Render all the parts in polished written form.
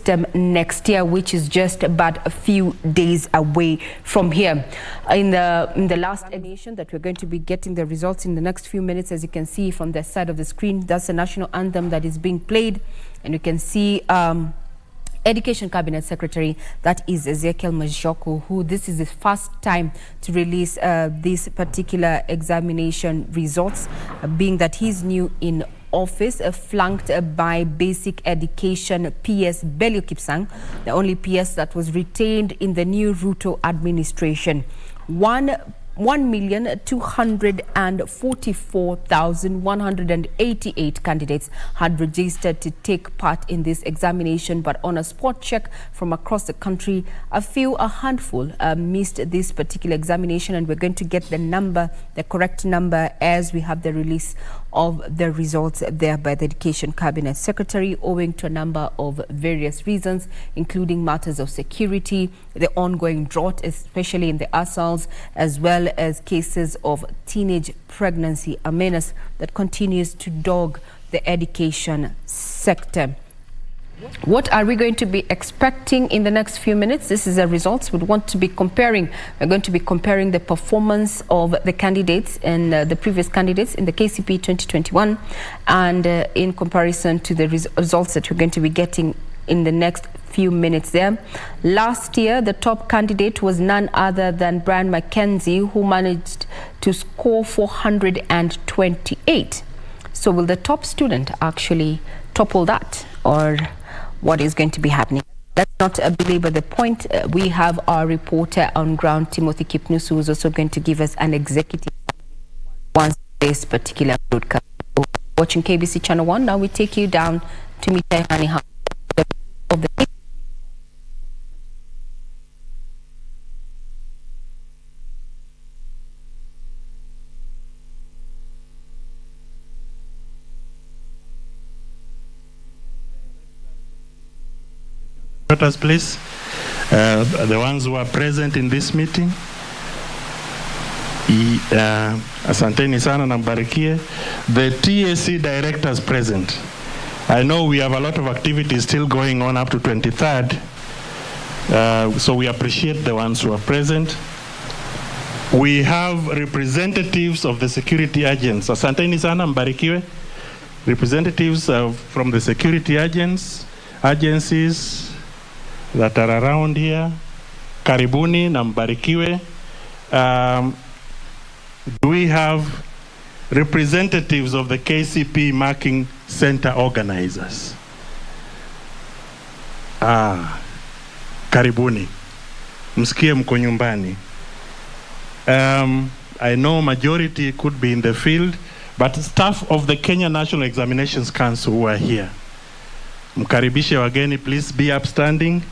system next year, which is just about a few days away from here. In the last edition that we're going to be getting the results in the next few minutes, as you can see from the side of the screen, that's the national anthem that is being played, and you can see Education Cabinet Secretary, that is Ezekiel Majoku, who this is his first time to release this particular examination results, being that he's new in office, flanked by Basic Education PS Belio Kipsang, the only PS that was retained in the new Ruto administration. 1,244,188 candidates had registered to take part in this examination, but on a spot check from across the country, a handful missed this particular examination, and we're going to get the correct number as we have the release of the results there by the Education Cabinet Secretary, owing to a number of various reasons, including matters of security, the ongoing drought, especially in the Asals, as well as cases of teenage pregnancy, a menace that continues to dog the education sector. What are we going to be expecting in the next few minutes? This is the results we're going to be comparing the performance of the candidates and the previous candidates in the KCPE 2021, and in comparison to the results that we're going to be getting in the next few minutes there. Last year, the top candidate was none other than Brian Mackenzie, who managed to score 428. So will the top student actually topple that, or what is going to be happening? Let's not belabor the point. We have our reporter on ground, Timothy Kipnus, who is also going to give us an executive once this particular broadcast. Watching KBC Channel 1, now we take you down to meet Hani of the Daughters, please, the ones who are present in this meeting. Asanteni sana na mbarikie. The TSC directors present. I know we have a lot of activities still going on up to 23rd, so we appreciate the ones who are present. We have representatives of the security agents. Asanteni sana mbarikiwe. Representatives from the security agencies that are around here. Karibuni na mbarikiwe. Do we have representatives of the KCPE Marking Center organizers? Karibuni. Msikie mko nyumbani. I know majority could be in the field, but staff of the Kenya National Examinations Council who are here. Mkaribishe wageni, please be upstanding.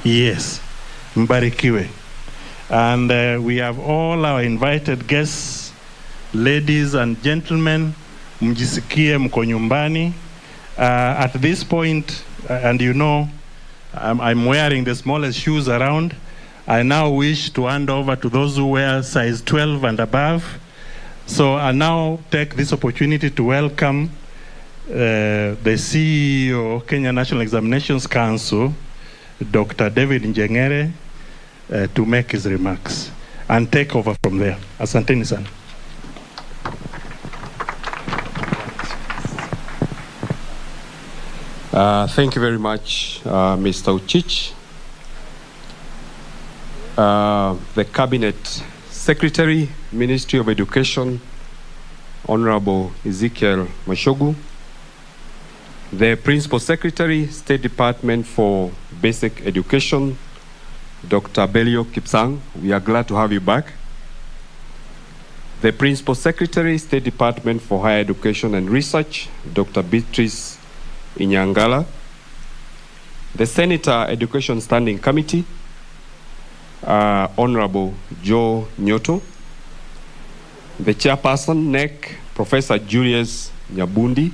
Yes, mbarikiwe. And we have all our invited guests, ladies and gentlemen, mjisikie mko nyumbani. At this point, and you know, I'm wearing the smallest shoes around. I now wish to hand over to those who wear size 12 and above. So I now take this opportunity to welcome the CEO, Kenya National Examinations Council, Dr. David Njengere, to make his remarks and take over from there. Asanteni sana. Thank you very much, Mr. Uchich. The Cabinet Secretary, Ministry of Education, Honorable Ezekiel Mashogu. The Principal Secretary, State Department for Basic Education, Dr. Belio Kipsang, we are glad to have you back. The Principal Secretary, State Department for Higher Education and Research, Dr. Beatrice Inyangala. The Senator Education Standing Committee, Honorable Joe Nyoto. The Chairperson, NEC, Professor Julius Nyabundi.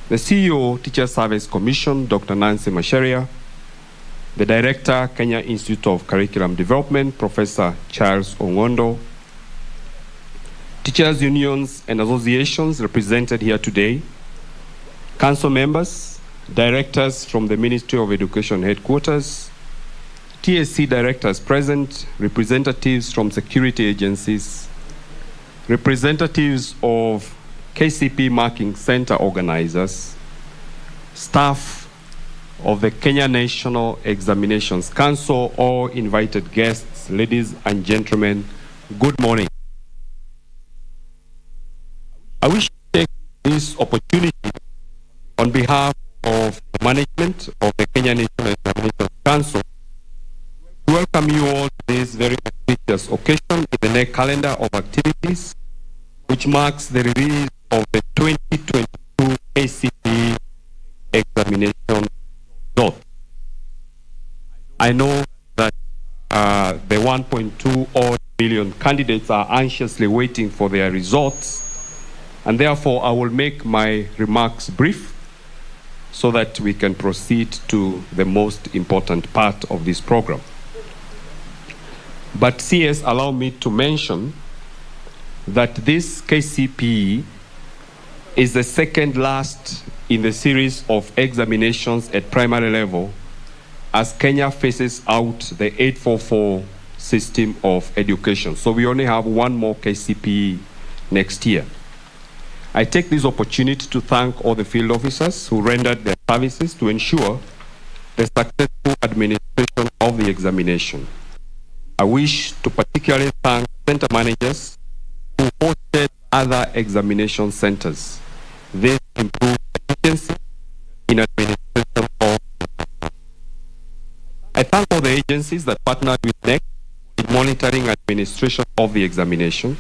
The CEO, Teacher Service Commission, Dr. Nancy Masharia. The Director, Kenya Institute of Curriculum Development, Professor Charles Ongondo. Teachers' unions and associations represented here today. council members, directors from the Ministry of Education headquarters, TSC directors present, representatives from security agencies, representatives of KCPE Marking Center organizers, staff of the Kenya National Examinations Council, all invited guests, ladies and gentlemen, good morning. I wish to take this opportunity on behalf of the management of the Kenya National Examinations Council to welcome you all to this very auspicious occasion in the NEC calendar of activities, which marks the release of the 2022 KCPE examination result. I know that the 1.2 odd million candidates are anxiously waiting for their results, and therefore I will make my remarks brief so that we can proceed to the most important part of this program. But CS, allow me to mention that this KCPE is the second last in the series of examinations at primary level as Kenya faces out the 844 system of education. So we only have one more KCPE next year. I take this opportunity to thank all the field officers who rendered their services to ensure the successful administration of the examination. I wish to particularly thank center managers who hosted other examination centers. This improved efficiency in administration of. I thank all the agencies that partnered with NEC in monitoring and administration of the examination.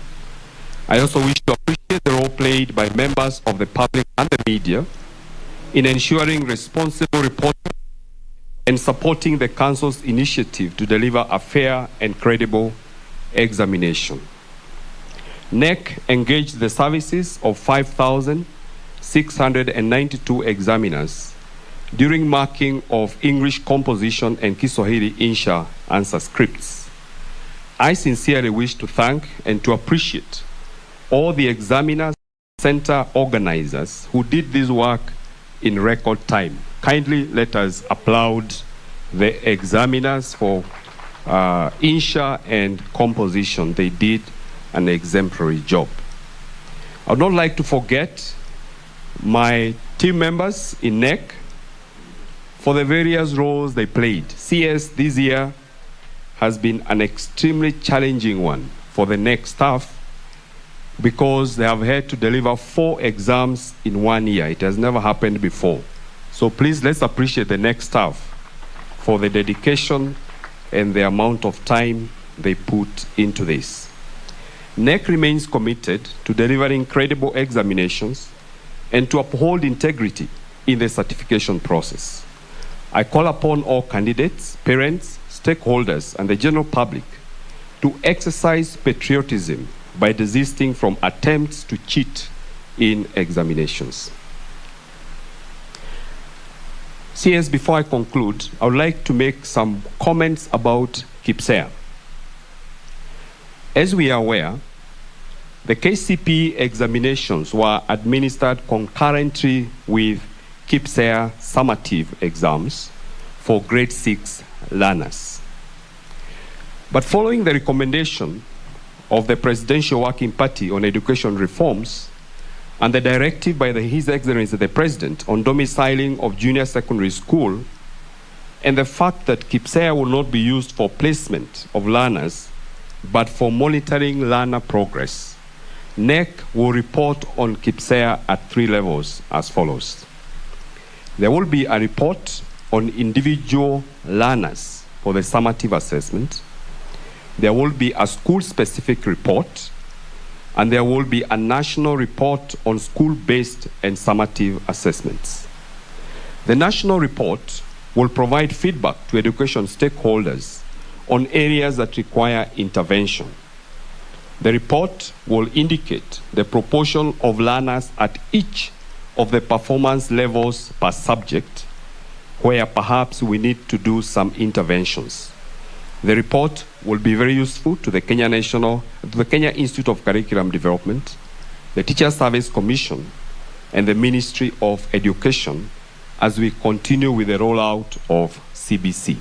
I also wish to appreciate the role played by members of the public and the media in ensuring responsible reporting and supporting the Council's initiative to deliver a fair and credible examination. NEC engaged the services of 5,692 examiners during marking of English composition and Kiswahili Insha answer scripts. I sincerely wish to thank and to appreciate all the examiners, center organizers who did this work in record time. Kindly let us applaud the examiners for Insha and composition. They did an exemplary job. I would not like to forget my team members in NEC for the various roles they played. CS this year has been an extremely challenging one for the NEC staff because they have had to deliver 4 exams in 1 year. It has never happened before. So please, let's appreciate the NEC staff for the dedication and the amount of time they put into this. NEC remains committed to delivering credible examinations and to uphold integrity in the certification process. I call upon all candidates, parents, stakeholders, and the general public to exercise patriotism by desisting from attempts to cheat in examinations. CS, before I conclude, I would like to make some comments about KCPE. As we are aware, the KCPE examinations were administered concurrently with KCPE summative exams for grade 6 learners. But following the recommendation of the Presidential Working Party on Education Reforms and the directive by His Excellency the President on domiciling of junior secondary school, and the fact that KCPE will not be used for placement of learners, but for monitoring learner progress, NEC will report on KCPE at 3 levels as follows. There will be a report on individual learners for the summative assessment. There will be a school-specific report, and there will be a national report on school-based and summative assessments. The national report will provide feedback to education stakeholders on areas that require intervention. The report will indicate the proportion of learners at each of the performance levels per subject, where perhaps we need to do some interventions. The report will be very useful to the Kenya Institute of Curriculum Development, the Teacher Service Commission, and the Ministry of Education as we continue with the rollout of CBC.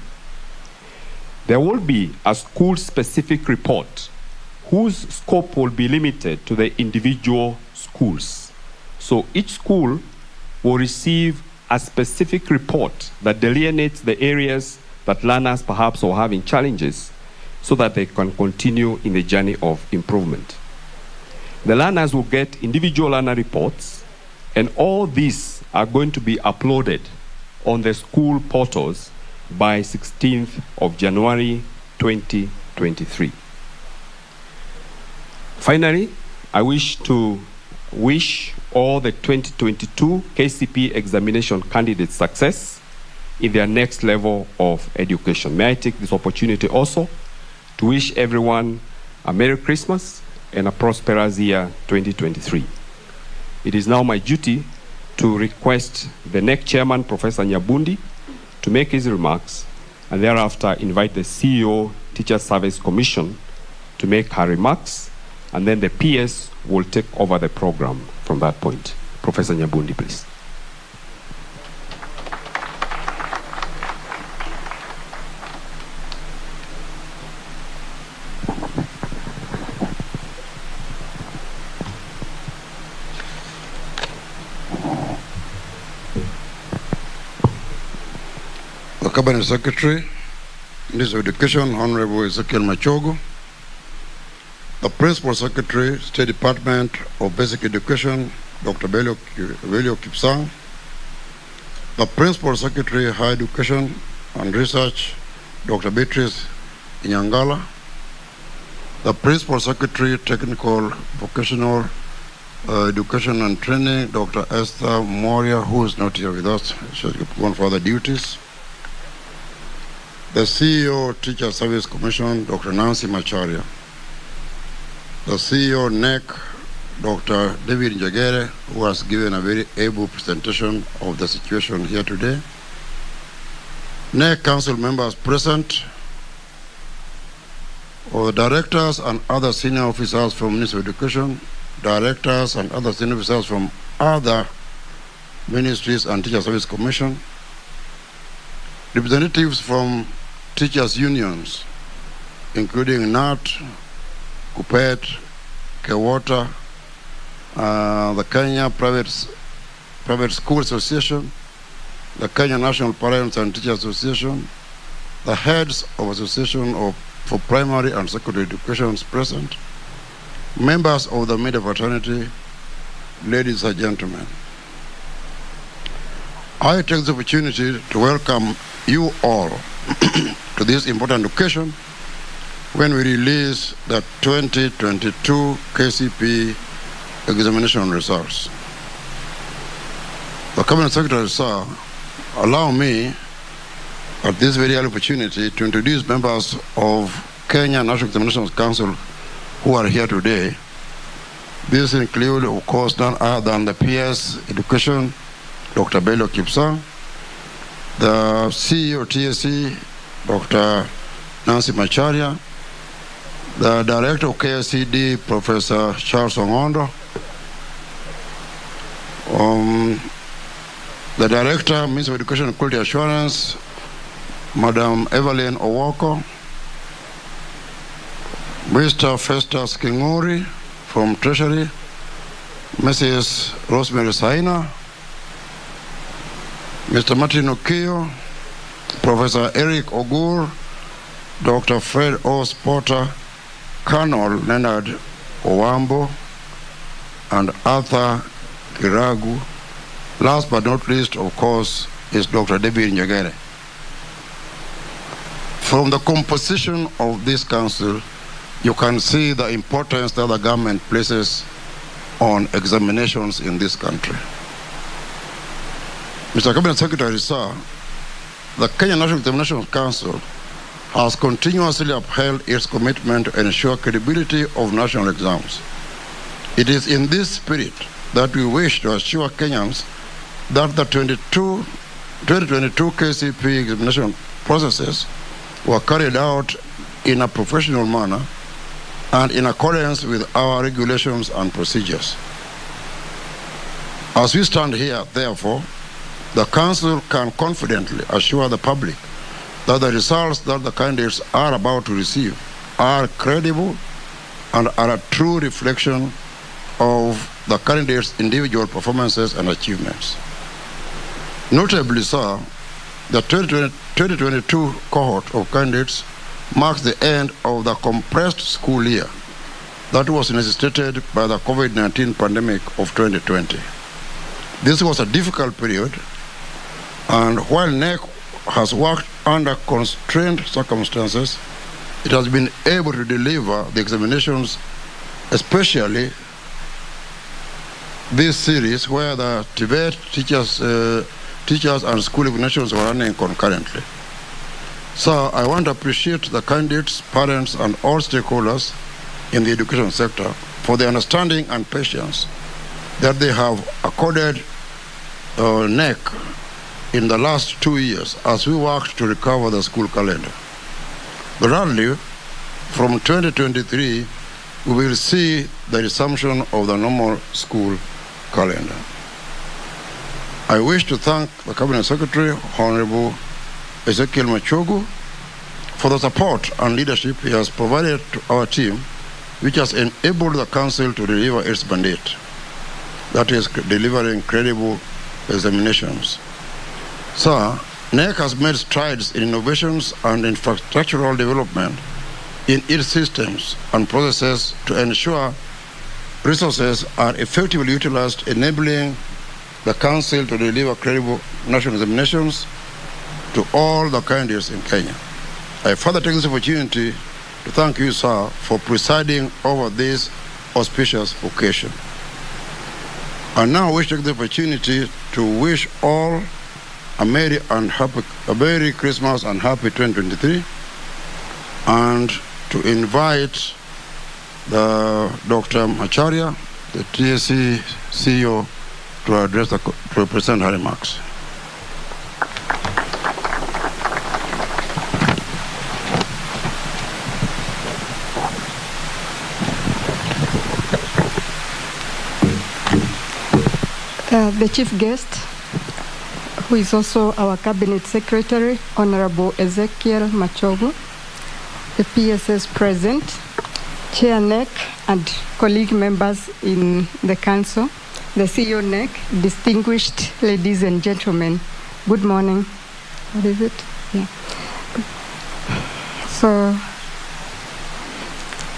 There will be a school-specific report whose scope will be limited to the individual schools. So each school will receive a specific report that delineates the areas that learners perhaps are having challenges so that they can continue in the journey of improvement. The learners will get individual learner reports, and all these are going to be uploaded on the school portals by 16th of January 2023. Finally, I wish to wish all the 2022 KCPE examination candidates success in their next level of education. May I take this opportunity also to wish everyone a Merry Christmas and a prosperous year 2023. It is now my duty to request the KNEC Chairman, Professor Nyabundi, to make his remarks, and thereafter invite the CEO, Teacher Service Commission, to make her remarks, and then the PS will take over the program from that point. Professor Nyabundi, please. The Cabinet Secretary, Minister of Education, Honorable Ezekiel Machogu, the Principal Secretary, State Department of Basic Education, Dr. Belio Kipsang, the Principal Secretary, Higher Education and Research, Dr. Beatrice Inyangala, the Principal Secretary, Technical Vocational Education and Training, Dr. Esther Moria, who is not here with us, she's gone for other duties, the CEO, Teacher Service Commission, Dr. Nancy Macharia, the CEO, KNEC, Dr. David Njagere, who has given a very able presentation of the situation here today, KNEC Council members present, or the directors and other senior officers from Ministry of Education, directors and other senior officers from other ministries and Teacher Service Commission, representatives from teachers' unions, including NAT, KUPET, KEWATA, the Kenya Private School Association, the Kenya National Parents and Teachers Association, the heads of Association for Primary and Secondary Education present, members of the media fraternity, ladies and gentlemen. I take this opportunity to welcome you all to this important occasion when we release the 2022 KCPE examination results. The Cabinet Secretary, sir, allow me at this very early opportunity to introduce members of Kenya National Examinations Council who are here today. These include, of course, none other than the PS Education, Dr. Belio Kipsang, the CEO TSC, Dr. Nancy Macharia, the Director of KSCD, Professor Charles Ongondo, the Director, Ministry of Education and Quality Assurance, Madam Evelyn Owoko, Mr. Festus Kingori from Treasury, Mrs. Rosemary Saina, Mr. Martin Okio, Professor Eric Ogur, Dr. Fred O. Potter, Colonel Leonard Owambo, and Arthur Kiragu. Last but not least, of course, is Dr. David Njagere. From the composition of this council, you can see the importance that the government places on examinations in this country. Mr. Cabinet Secretary, sir, the Kenya National Examinations Council has continuously upheld its commitment to ensure credibility of national exams. It is in this spirit that we wish to assure Kenyans that the 2022 KCPE examination processes were carried out in a professional manner and in accordance with our regulations and procedures. As we stand here, therefore, the Council can confidently assure the public that the results that the candidates are about to receive are credible and are a true reflection of the candidates' individual performances and achievements. Notably, sir, the 2022 cohort of candidates marks the end of the compressed school year that was necessitated by the COVID-19 pandemic of 2020. This was a difficult period, and while NEC has worked under constrained circumstances, it has been able to deliver the examinations, especially this series where the Tibet teachers and school examinations were running concurrently. So I want to appreciate the candidates, parents, and all stakeholders in the education sector for the understanding and patience that they have accorded NEC in the last 2 years as we worked to recover the school calendar. Gradually, from 2023, we will see the resumption of the normal school calendar. I wish to thank the Cabinet Secretary, Honorable Ezekiel Machogu, for the support and leadership he has provided to our team, which has enabled the Council to deliver its mandate, that is, delivering credible examinations. Sir, NEC has made strides in innovations and infrastructural development in its systems and processes to ensure resources are effectively utilized, enabling the Council to deliver credible national examinations to all the candidates in Kenya. I further take this opportunity to thank you, sir, for presiding over this auspicious occasion. I now wish to take the opportunity to wish all a Merry Christmas and Happy 2023, and to invite Dr. Macharia, the TSC CEO, to present her remarks. The chief guest, who is also our Cabinet Secretary, Honorable Ezekiel Machogu, the PSS present, Chair NEC and colleague members in the Council, the CEO NEC, distinguished ladies and gentlemen, good morning. What is it? Yeah. So,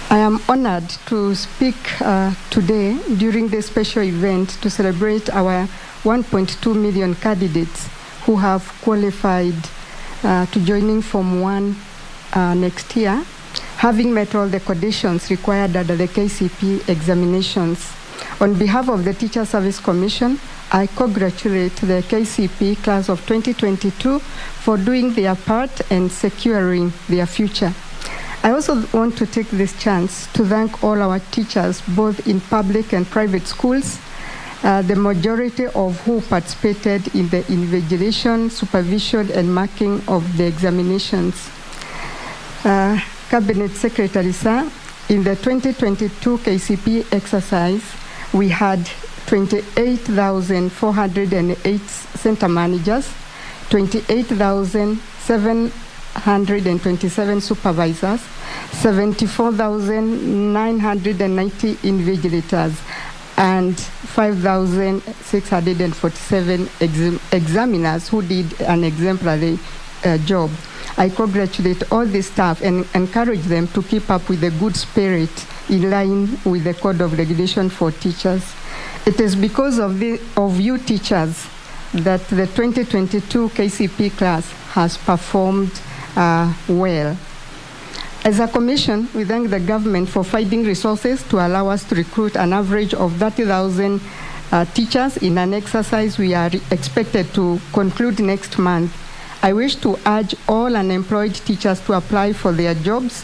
I am honored to speak today during this special event to celebrate our 1.2 million candidates who have qualified to joining Form 1 next year, having met all the conditions required under the KCPE examinations. On behalf of the Teacher Service Commission, I congratulate the KCPE class of 2022 for doing their part and securing their future. I also want to take this chance to thank all our teachers, both in public and private schools, the majority of who participated in the invigilation, supervision, and marking of the examinations. Cabinet Secretary, sir, in the 2022 KCPE exercise, we had 28,408 center managers, 28,727 supervisors, 74,990 invigilators, and 5,647 examiners who did an exemplary job. I congratulate all the staff and encourage them to keep up with the good spirit in line with the Code of Regulation for Teachers. It is because of you teachers that the 2022 KCPE class has performed well. As a commission, we thank the government for finding resources to allow us to recruit an average of 30,000 teachers in an exercise we are expected to conclude next month. I wish to urge all unemployed teachers to apply for their jobs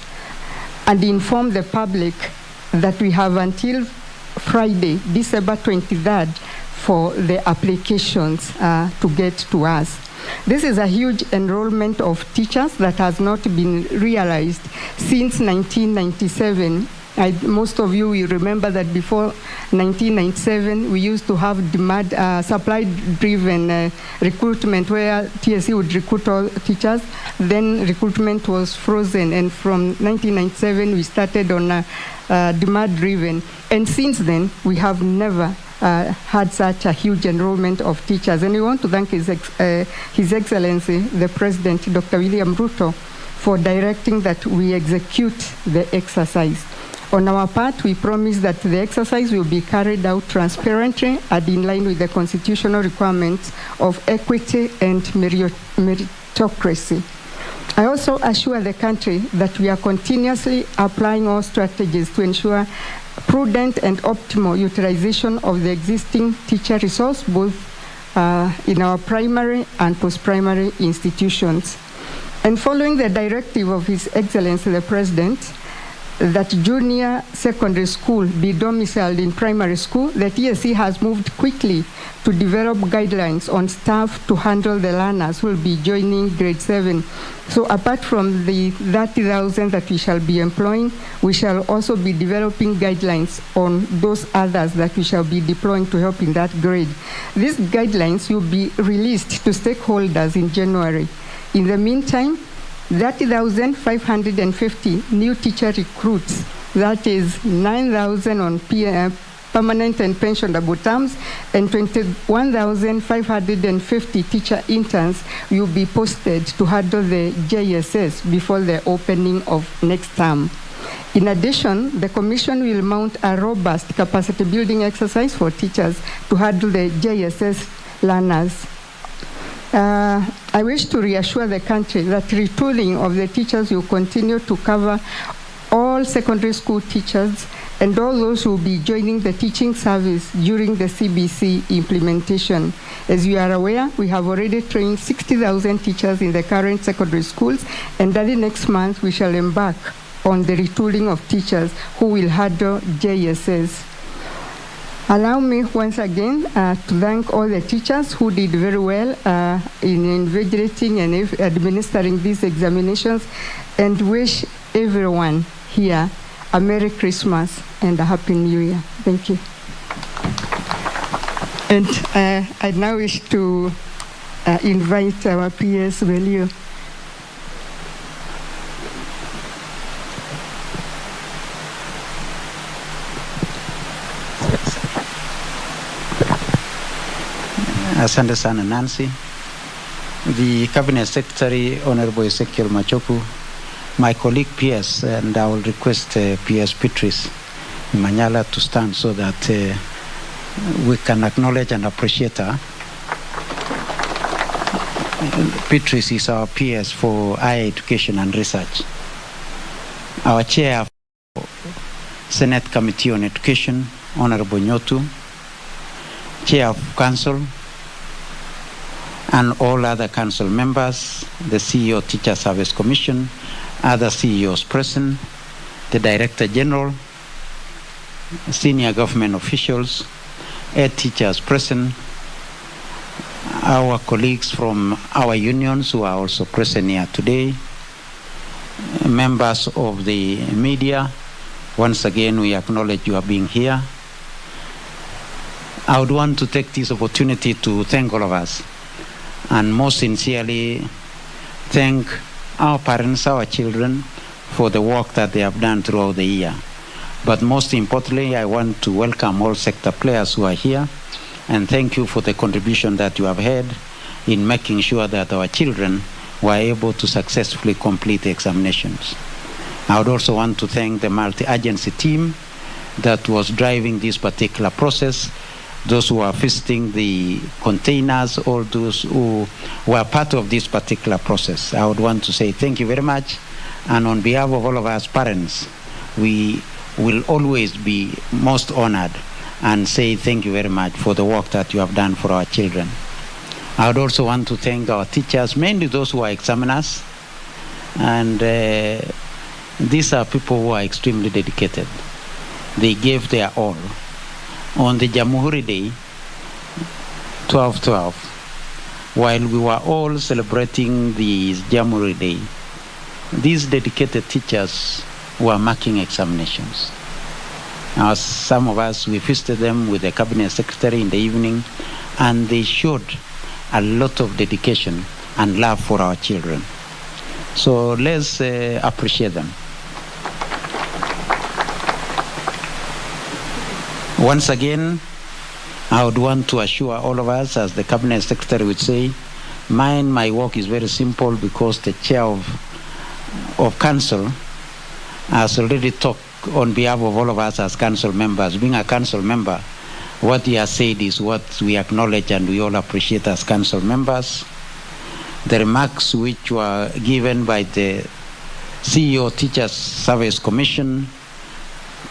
and inform the public that we have until Friday, December 23rd, for the applications to get to us. This is a huge enrollment of teachers that has not been realized since 1997, Most of you will remember that before 1997, we used to have supply-driven recruitment where TSC would recruit all teachers. Then recruitment was frozen, and from 1997, we started on demand-driven. And since then, we have never had such a huge enrollment of teachers. And we want to thank His Excellency, the President, Dr. William Ruto, for directing that we execute the exercise. On our part, we promise that the exercise will be carried out transparently and in line with the constitutional requirements of equity and meritocracy. I also assure the country that we are continuously applying all strategies to ensure prudent and optimal utilization of the existing teacher resource, both in our primary and post-primary institutions. And following the directive of His Excellency the President, that junior secondary school be domiciled in primary school, the TSC has moved quickly to develop guidelines on staff to handle the learners who will be joining grade 7. So apart from the 30,000 that we shall be employing, we shall also be developing guidelines on those others that we shall be deploying to help in that grade. These guidelines will be released to stakeholders in January. In the meantime, 30,550 new teacher recruits, that is 9,000 on permanent and pensionable terms, and 21,550 teacher interns will be posted to handle the JSS before the opening of next term. In addition, the Commission will mount a robust capacity building exercise for teachers to handle the JSS learners. I wish to reassure the country that retooling of the teachers will continue to cover all secondary school teachers and all those who will be joining the teaching service during the CBC implementation. As you are aware, we have already trained 60,000 teachers in the current secondary schools, and early next month we shall embark on the retooling of teachers who will handle JSS. Allow me once again to thank all the teachers who did very well in invigilating and administering these examinations, and wish everyone here a Merry Christmas and a Happy New Year. Thank you. And I now wish to invite our PS Velio. Asante sana Nancy. The Cabinet Secretary, Honorable Ezekiel Machogu, my colleague PS, and I will request PS Beatrice Manyala to stand so that we can acknowledge and appreciate her. Beatrice is our PS for higher education and research. Our Chair for Senate Committee on Education, Honorable Nyotu, Chair of Council, and all other council members, the CEO Teacher Service Commission, other CEOs present, the Director General, senior government officials, head teachers present, our colleagues from our unions who are also present here today, members of the media, once again we acknowledge you are being here. I would want to take this opportunity to thank all of us, and most sincerely thank our parents, our children, for the work that they have done throughout the year. But most importantly, I want to welcome all sector players who are here, and thank you for the contribution that you have had in making sure that our children were able to successfully complete the examinations. I would also want to thank the multi-agency team that was driving this particular process, those who are visiting the containers, all those who were part of this particular process. I would want to say thank you very much. And on behalf of all of us parents, we will always be most honored and say thank you very much for the work that you have done for our children. I would also want to thank our teachers, mainly those who are examiners. And these are people who are extremely dedicated. They gave their all. On the Jamhuri Day, 12/12, while we were all celebrating the Jamhuri Day, these dedicated teachers were marking examinations. Some of us, we visited them with the cabinet secretary in the evening, and they showed a lot of dedication and love for our children. So let's appreciate them. Once again, I would want to assure all of us, as the cabinet secretary would say, my work is very simple, because the chair of council has already talked on behalf of all of us as council members. Being a council member, what he has said is what we acknowledge and we all appreciate as council members. The remarks which were given by the CEO Teachers Service Commission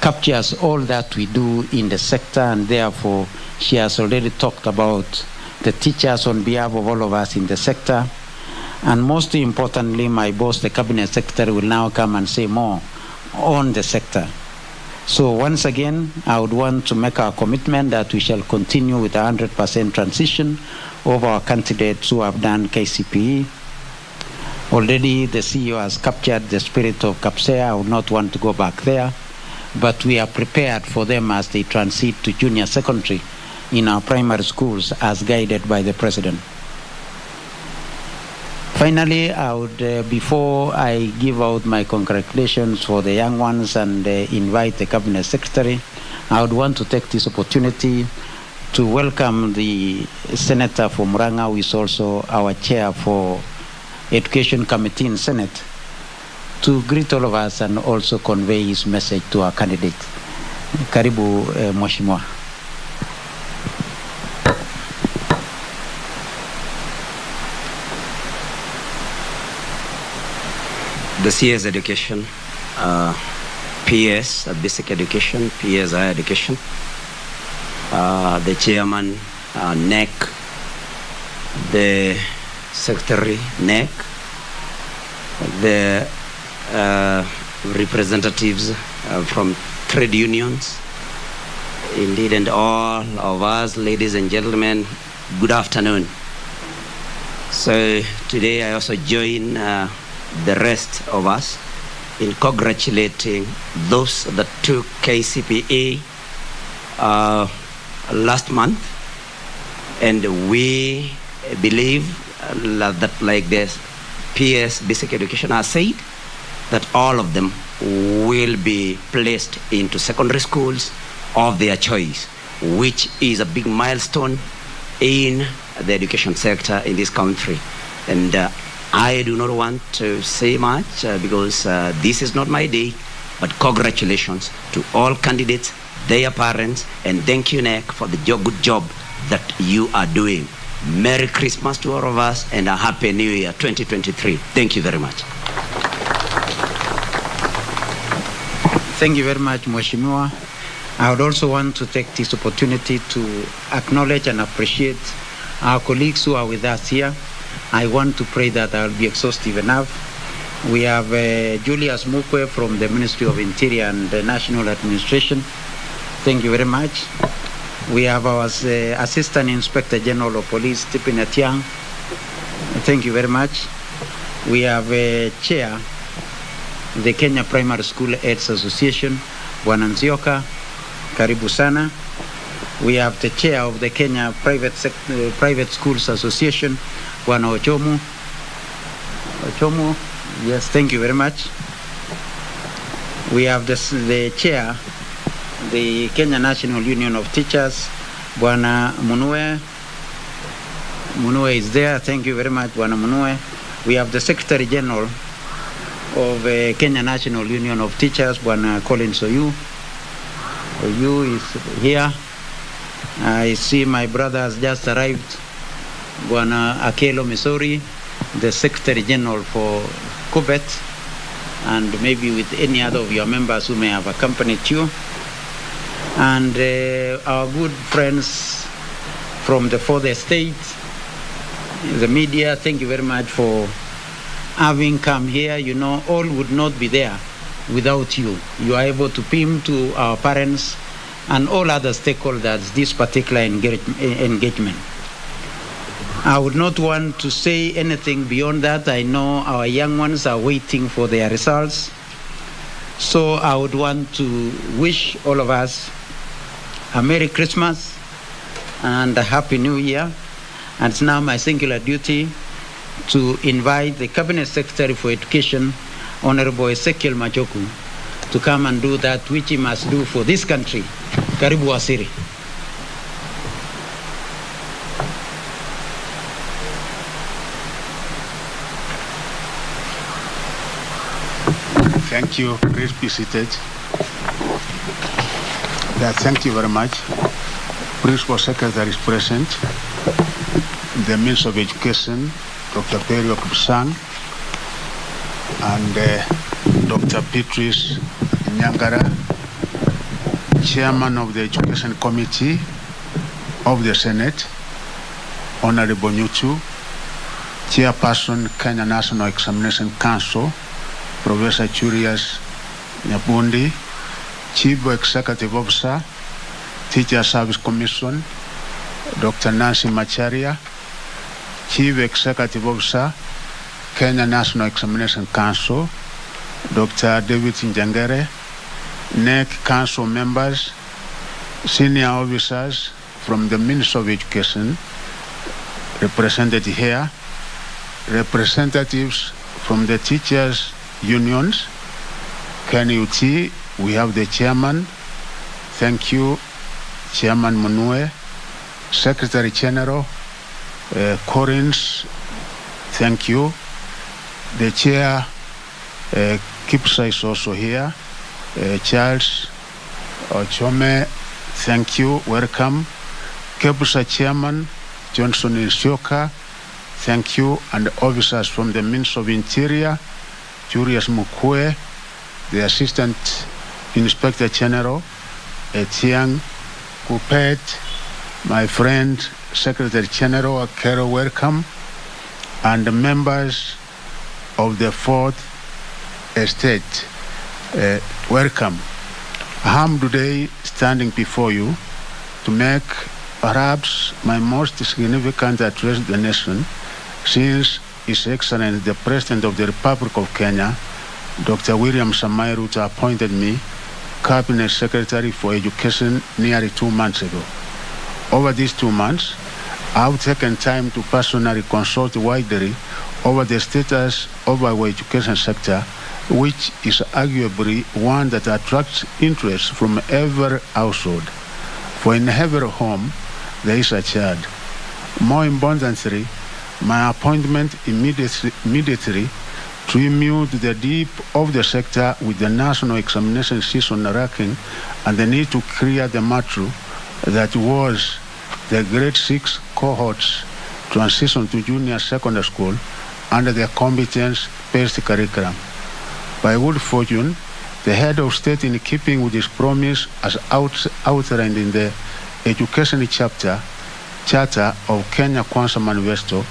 captures all that we do in the sector, and therefore she has already talked about the teachers on behalf of all of us in the sector. And most importantly, my boss, the cabinet secretary, will now come and say more on the sector. So once again, I would want to make our commitment that we shall continue with 100% transition of our candidates who have done KCPE. Already the CEO has captured the spirit of CAPSEA. I would not want to go back there, but we are prepared for them as they transit to junior secondary in our primary schools as guided by the President. Finally, I would, before I give out my congratulations for the young ones and invite the Cabinet Secretary, I would want to take this opportunity to welcome the Senator from Murang'a, who is also our chair for Education Committee in Senate, to greet all of us and also convey his message to our candidate. Karibu, Mheshimiwa. The CS education, PS, basic education, PS higher education, the chairman, NEC, the secretary, NEC, the representatives from trade unions, indeed, and all of us, ladies and gentlemen, good afternoon. So today I also join the rest of us in congratulating those that took KCPE last month, and we believe that, like this PS basic education has said, that all of them will be placed into secondary schools of their choice, which is a big milestone in the education sector in this country. And I do not want to say much because this is not my day, but congratulations to all candidates, their parents, and thank you, NEC, for the good job that you are doing. Merry Christmas to all of us and a Happy New Year 2023. Thank you very much. Thank you very much, Mheshimiwa. I would also want to take this opportunity to acknowledge and appreciate our colleagues who are with us here. I want to pray that I will be exhaustive enough. We have Julius Mukwe from the Ministry of Interior and the National Administration. Thank you very much. We have our Assistant Inspector General of Police, Tipin Atiang. Thank you very much. We have Chair, the Kenya Primary School Aids Association, Bwana Nzioka, karibu sana. We have the Chair of the Kenya Private Schools Association, Bwana Ochomu. Ochomu, yes, thank you very much. We have the Chair, the Kenya National Union of Teachers, Bwana Munue. Munue is there, thank you very much, Bwana Munue. We have the Secretary General of Kenya National Union of Teachers, Bwana Collins Oyu. Oyu is here. I see my brother has just arrived, Bwana Akelo Misori, the Secretary General for Kubet, and maybe with any other of your members who may have accompanied you. And our good friends from the fourth estate, the media, thank you very much for having come here. You know, all would not be there without you. You are able to beam to our parents and all other stakeholders this particular engagement. I would not want to say anything beyond that. I know our young ones are waiting for their results. So I would want to wish all of us a Merry Christmas and a Happy New Year. And it's now my singular duty to invite the Cabinet Secretary for Education, Honorable Ezekiel Machogu, to come and do that which he must do for this country. Karibu Wasiri. Thank you. Please be seated. Yeah, thank you very much. Principal Secretary is present. The Minister of Education, Dr. Perio Kupsang, and Dr. Beatrice Nyangara, Chairman of the Education Committee of the Senate, Honorable Nyuchu, Chairperson, Kenya National Examination Council, Professor Churias Nyabundi, Chief Executive Officer, Teacher Service Commission, Dr. Nancy Macharia, Chief Executive Officer, Kenya National Examination Council, Dr. David Njangere, KNEC Council members, senior officers from the Ministry of Education, represented here, representatives from the teachers' unions, KNUT, we have the chairman. Thank you, Chairman Munue. Secretary General, Corins, thank you. The chair, Kipsa is also here. Charles Ochome, thank you, welcome. KEBUSA Chairman, Johnson Ishoka, thank you. And officers from the Ministry of Interior, Julius Mukwe, the Assistant Inspector General, Etiang Kupet, my friend, Secretary General Kero, welcome, and the members of the Fourth Estate, welcome. I am today standing before you to make perhaps my most significant address to the nation since His Excellency the President of the Republic of Kenya, Dr. William Samoei Ruto, appointed me Cabinet Secretary for Education nearly 2 months ago. Over these 2 months, I've taken time to personally consult widely over the status of our education sector, which is arguably one that attracts interest from every household. For in every home, there is a child. More importantly, my appointment immediately drew me to the deep of the sector with the national examination season racking and the need to clear the matter that was the grade 6 cohorts transition to junior secondary school under the competence-based curriculum. By good fortune, the head of state, in keeping with his promise as outlined in the education charter of Kenya Kwanza Manifesto,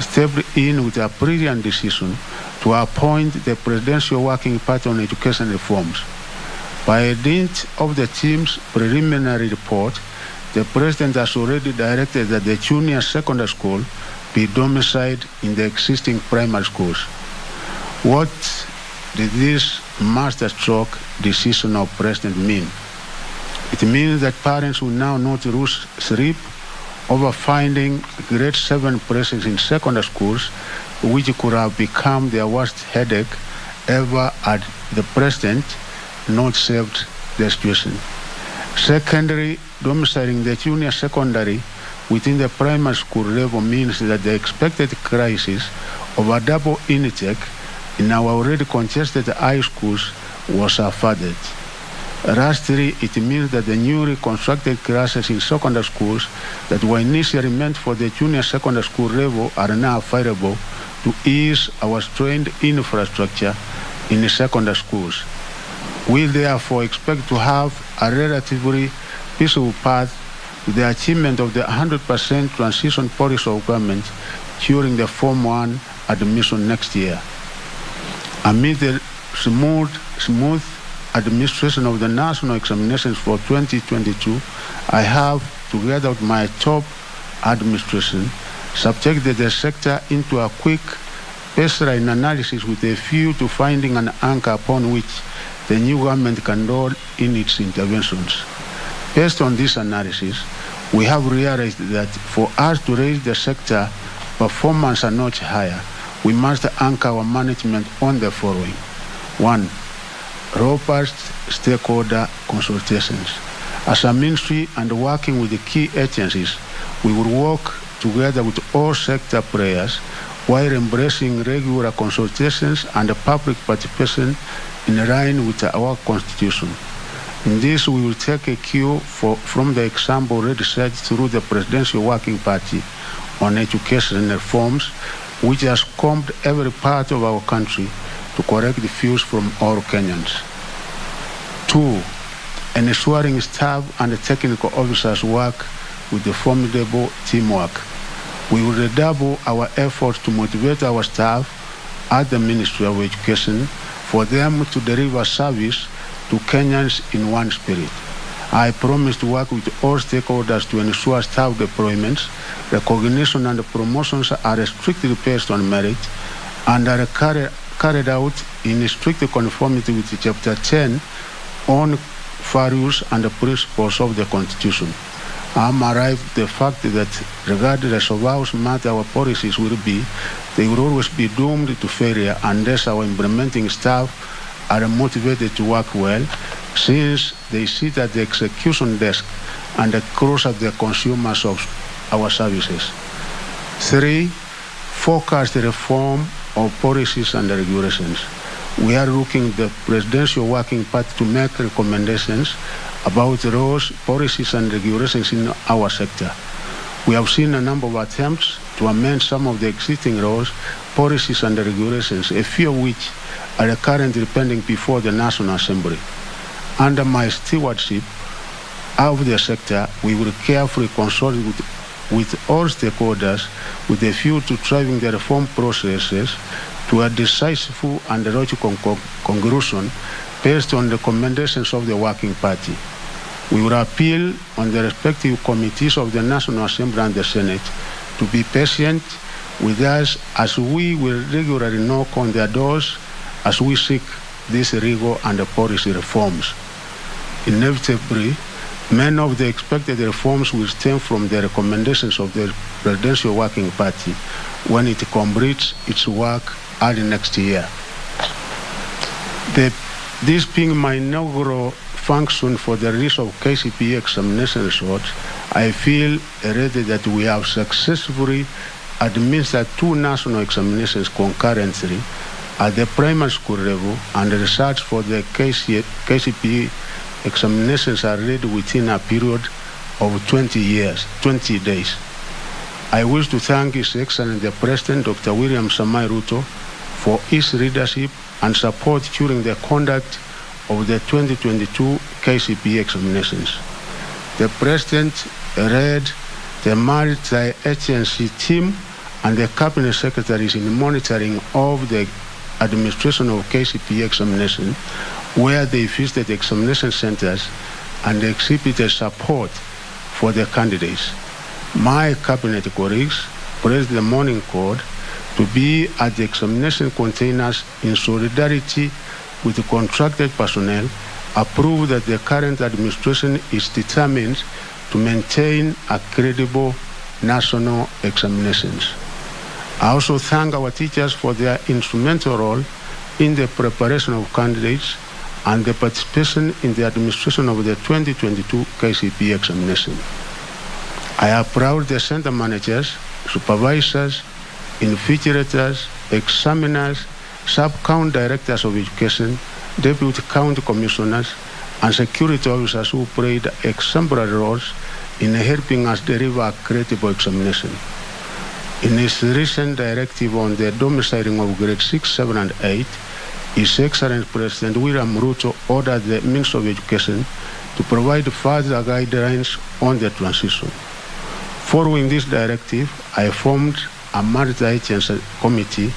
stepped in with a brilliant decision to appoint the Presidential Working Party on Education Reforms. By dint of the team's preliminary report, the President has already directed that the junior secondary school be domiciled in the existing primary schools. What did this masterstroke decision of President mean? It means that parents will now not lose sleep over finding grade 7 places in secondary schools, which could have become their worst headache ever had the President not saved the situation. Secondly, domiciling the junior secondary within the primary school level means that the expected crisis of a double intake in our already congested high schools was averted. Lastly, it means that the newly constructed classes in secondary schools that were initially meant for the junior secondary school level are now available to ease our strained infrastructure in the secondary schools. We therefore expect to have a relatively peaceful path to the achievement of the 100% transition policy of government during the Form 1 admission next year. Amid the smooth administration of the national examinations for 2022, I have, together with my top administration, subjected the sector into a quick baseline analysis with a view to finding an anchor upon which the new government can roll in its interventions. Based on this analysis, we have realized that for us to raise the sector performance a notch higher, we must anchor our management on the following. 1. Robust stakeholder consultations. As a ministry and working with the key agencies, we will work together with all sector players while embracing regular consultations and public participation in line with our constitution. In this, we will take a cue from the example already set through the Presidential Working Party on education reforms, which has combed every part of our country to correct the views from all Kenyans. 2. Ensuring staff and technical officers work with the formidable teamwork. We will redouble our efforts to motivate our staff at the Ministry of Education for them to deliver service to Kenyans in one spirit. I promise to work with all stakeholders to ensure staff deployments, recognition and promotions are strictly based on merit and are carried out in strict conformity with Chapter 10 on values and principles of the Constitution. I am arrived at the fact that regardless of how smart our policies will be, they will always be doomed to failure unless our implementing staff are motivated to work well, since they sit at the execution desk and close at the consumers of our services. 3. Focused reform of policies and regulations. We are looking at the Presidential Working Party to make recommendations about laws, policies and regulations in our sector. We have seen a number of attempts to amend some of the existing laws, policies and regulations, a few of which are currently pending before the National Assembly. Under my stewardship of the sector, we will carefully consult with all stakeholders with a view to driving the reform processes to a decisive and logical conclusion based on the recommendations of the Working Party. We will appeal on the respective committees of the National Assembly and the Senate to be patient with us as we will regularly knock on their doors as we seek these legal and policy reforms. Inevitably, many of the expected reforms will stem from the recommendations of the Presidential Working Party when it completes its work early next year. This being my inaugural function for the release of KCPE examination results, I feel ready that we have successfully administered 2 national examinations concurrently at the primary school level, and the results for the KCPE examinations are ready within a period of 20 days. I wish to thank His Excellency the President, Dr. William Samoei Ruto, for his leadership and support during the conduct of the 2022 KCPE examinations. The President led the multi-agency team and the Cabinet Secretaries in monitoring of the administration of KCPE examination, where they visited examination centers and exhibited support for the candidates. My Cabinet colleagues praised the morning code to be at the examination containers in solidarity with the contracted personnel, approved that the current administration is determined to maintain a credible national examinations. I also thank our teachers for their instrumental role in the preparation of candidates and the participation in the administration of the 2022 KCPE examination. I applaud the center managers, supervisors, invigilators, examiners, sub-count directors of education, deputy county commissioners, and security officers who played exemplary roles in helping us deliver a credible examination. In his recent directive on the domiciling of grade 6, 7, and 8, His Excellency President William Ruto ordered the Minister of Education to provide further guidelines on the transition. Following this directive, I formed a multi-agency committee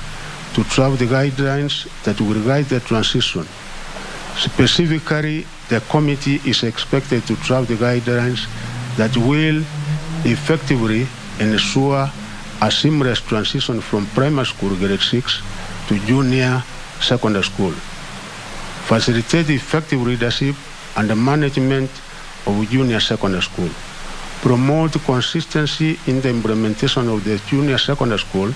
to draft the guidelines that will guide the transition. Specifically, the committee is expected to draft the guidelines that will effectively ensure a seamless transition from primary school grade 6 to junior secondary school. facilitate effective leadership and the management of junior secondary school, promote consistency in the implementation of the junior secondary school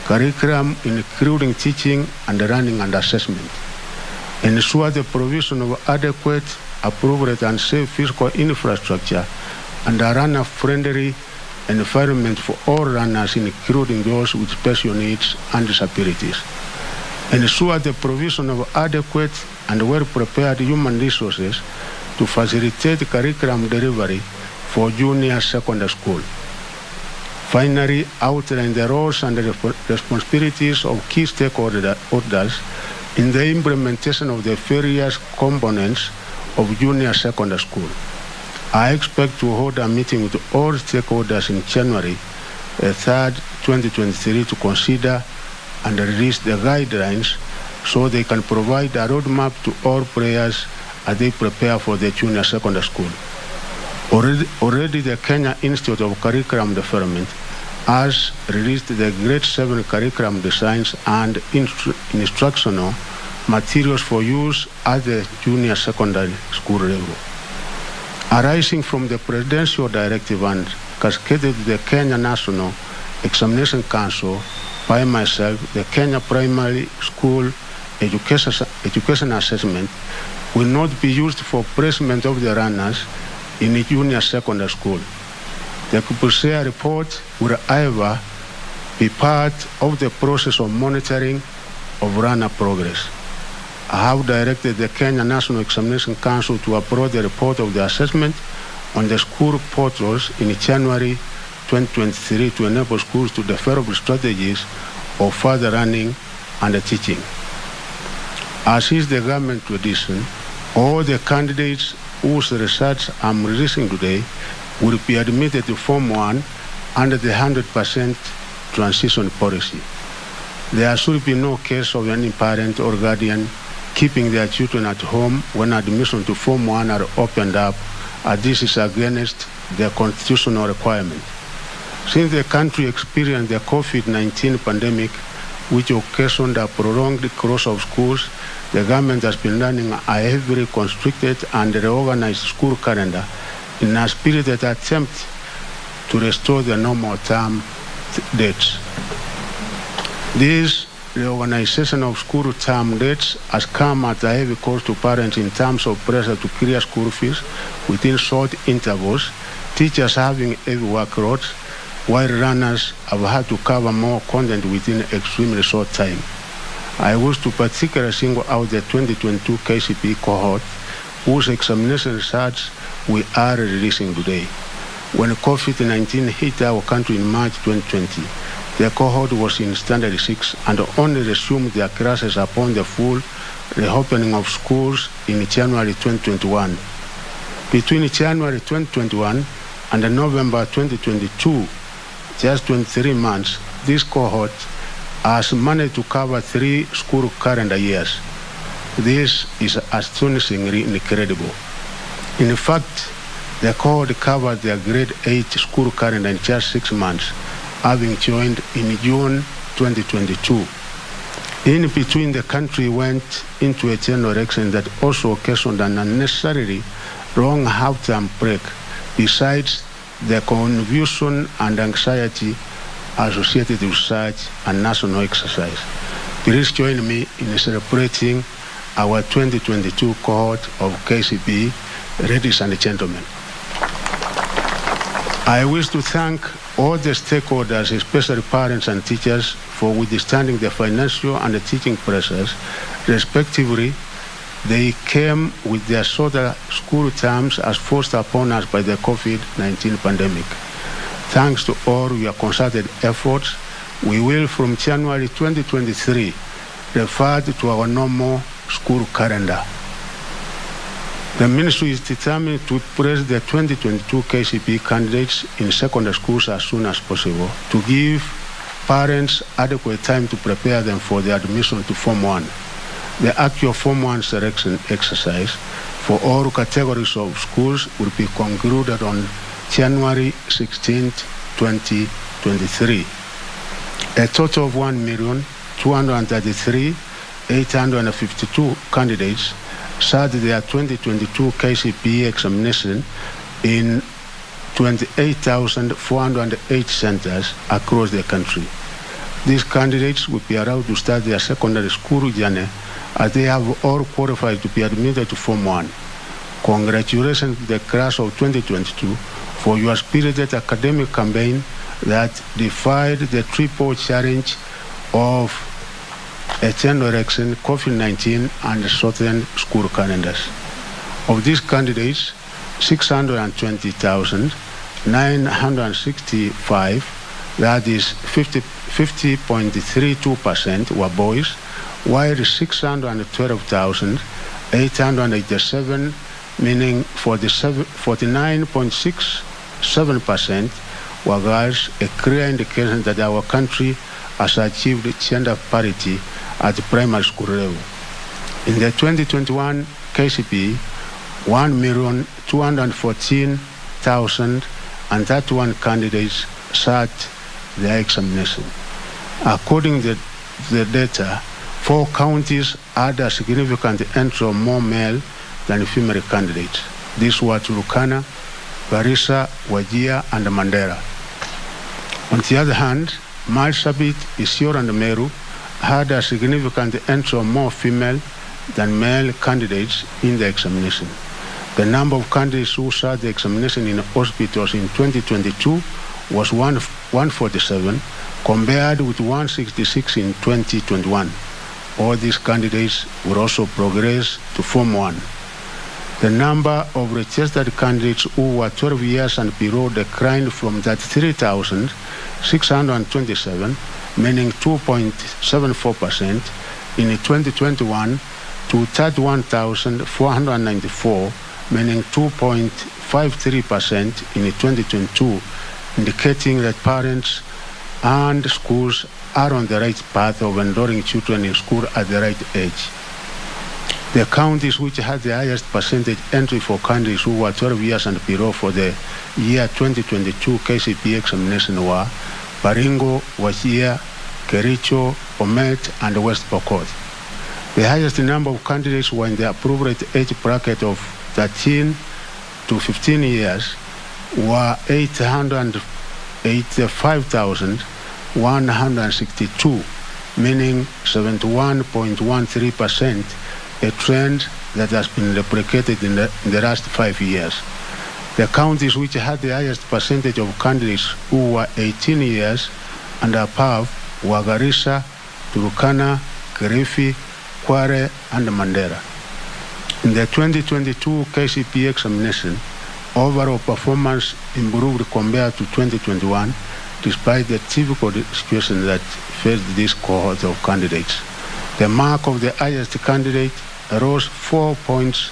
curriculum, including teaching and learning and assessment, ensure the provision of adequate, appropriate, and safe physical infrastructure and a runner-friendly environment for all runners, including those with special needs and disabilities. Ensure the provision of adequate and well-prepared human resources to facilitate curriculum delivery for junior secondary school. Finally, outline the roles and the responsibilities of key stakeholders in the implementation of the various components of junior secondary school. I expect to hold a meeting with all stakeholders in January 3rd, 2023 to consider and release the guidelines so they can provide a roadmap to all players as they prepare for the junior secondary school. Already the Kenya Institute of Curriculum Development has released the Grade 7 curriculum designs and instructional materials for use at the junior secondary school level. Arising from the Presidential Directive and cascaded to the Kenya National Examination Council by myself, the Kenya Primary School Education Assessment will not be used for placement of the runners in a junior secondary school. The KBC report will, however, be part of the process of monitoring of runner progress. I have directed the Kenya National Examination Council to upload the report of the assessment on the school portals in January 2023 to enable schools to develop strategies of further learning and teaching. As is the government tradition, all the candidates whose results I'm releasing today will be admitted to Form 1 under the 100% transition policy. There should be no case of any parent or guardian keeping their children at home when admission to Form 1 are opened up, as this is against the constitutional requirement. Since the country experienced the COVID-19 pandemic, which occasioned a prolonged closure of schools, the government has been running a heavily constricted and reorganized school calendar in a spirited attempt to restore the normal term dates. This reorganization of school term dates has come at a heavy cost to parents in terms of pressure to clear school fees within short intervals, teachers having heavy workloads, while runners have had to cover more content within extremely short time. I wish to particularly single out the 2022 KCPE cohort, whose examination results we are releasing today. When COVID-19 hit our country in March 2020, the cohort was in Standard 6 and only resumed their classes upon the full reopening of schools in January 2021. Between January 2021 and November 2022, just 23 months, this cohort has managed to cover 3 school calendar years. This is astonishingly incredible. In fact, the cohort covered their grade 8 school calendar in just 6 months, having joined in June 2022. In between, the country went into a general election that also occasioned an unnecessarily long half-term break, besides the confusion and anxiety associated with such a national exercise. Please join me in celebrating our 2022 cohort of KCPE, ladies and gentlemen. I wish to thank all the stakeholders, especially parents and teachers, for withstanding the financial and the teaching pressures, respectively. They came with their shorter school terms as forced upon us by the COVID-19 pandemic. Thanks to all your concerted efforts, we will from January 2023 revert to our normal school calendar. The ministry is determined to place the 2022 KCPE candidates in secondary schools as soon as possible to give parents adequate time to prepare them for their admission to Form 1. The actual Form 1 selection exercise for all categories of schools will be concluded on January 16, 2023. A total of 1,233,852 candidates sat their 2022 KCPE examination in 28,408 centers across the country. These candidates will be allowed to start their secondary school journey as they have all qualified to be admitted to Form 1. Congratulations to the class of 2022 for your spirited academic campaign that defied the triple challenge of a general election, COVID-19, and shortened school calendars. Of these candidates, 620,965, that is 50.32%, were boys, while 612,887, meaning 49.67%, were girls, a clear indication that our country has achieved gender parity at the primary school level. In the 2021 KCPE, 1,214,031 candidates sat their examination. According to the data, 4 counties had a significant entry of more male than female candidates. These were Turkana, Garissa, Wajir, and Mandera. On the other hand, Marsabit, Isiolo, and Meru had a significant entry of more female than male candidates in the examination. The number of candidates who sat the examination in hospitals in 2022 was 147, compared with 166 in 2021. All these candidates will also progress to Form 1. The number of registered candidates who were 12 years and below declined from 33,627, meaning 2.74%, in 2021 to 31,494, meaning 2.53% in 2022, indicating that parents and schools are on the right path of enrolling children in school at the right age. The counties which had the highest percentage entry for candidates who were 12 years and below for the year 2022 KCPE examination were Baringo, Wajir, Kericho, Bomet, and West Pokot. The highest number of candidates were in the appropriate age bracket of 13 to 15 years were 885,162, meaning 71.13%, a trend that has been replicated in the last 5 years. The counties which had the highest percentage of candidates who were 18 years and above were Garissa, Turkana, Kilifi, Kware, and Mandera. In the 2022 KCPE examination, overall performance improved compared to 2021, despite the difficult situation that faced this cohort of candidates. The mark of the highest candidate rose 4 points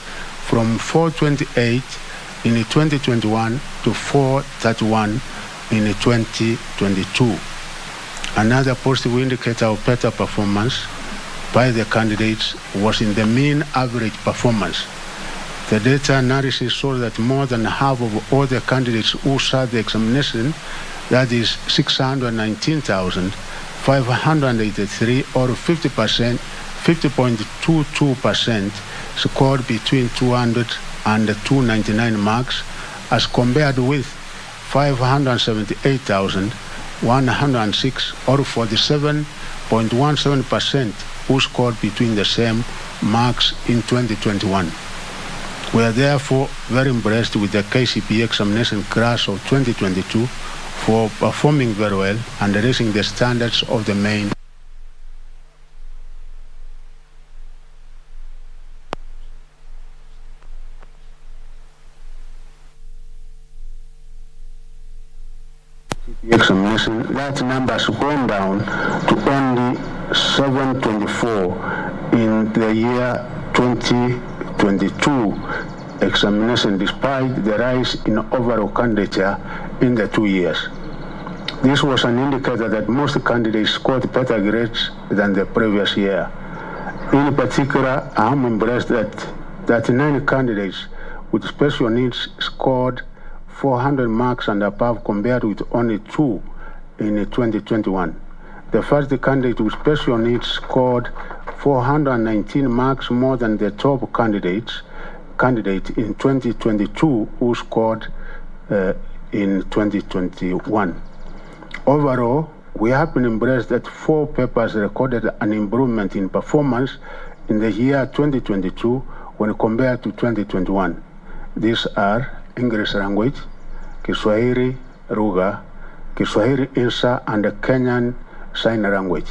from 428 in 2021 to 431 in 2022. Another positive indicator of better performance by the candidates was in the mean average performance. The data analysis showed that more than half of all the candidates who sat the examination, that is 619,583, or 50.22%, scored between 200 and 299 marks, as compared with 578,106, or 47.17%, who scored between the same marks in 2021. We are therefore very impressed with the KCPE examination class of 2022 for performing very well and raising the standards of the main. Examination, that number has gone down to only 724 in the year 2022 examination, despite the rise in overall candidature in the 2 years. This was an indicator that most candidates scored better grades than the previous year. In particular, I am impressed that 9 candidates with special needs scored 400 marks and above, compared with only 2 in 2021. The first candidate with special needs scored 419 marks more than the top candidate in 2022 who scored in 2021. Overall, we have been impressed that 4 papers recorded an improvement in performance in the year 2022 when compared to 2021. These are English language, Kiswahili Lugha, Kiswahili Insa, and the Kenyan Sign Language.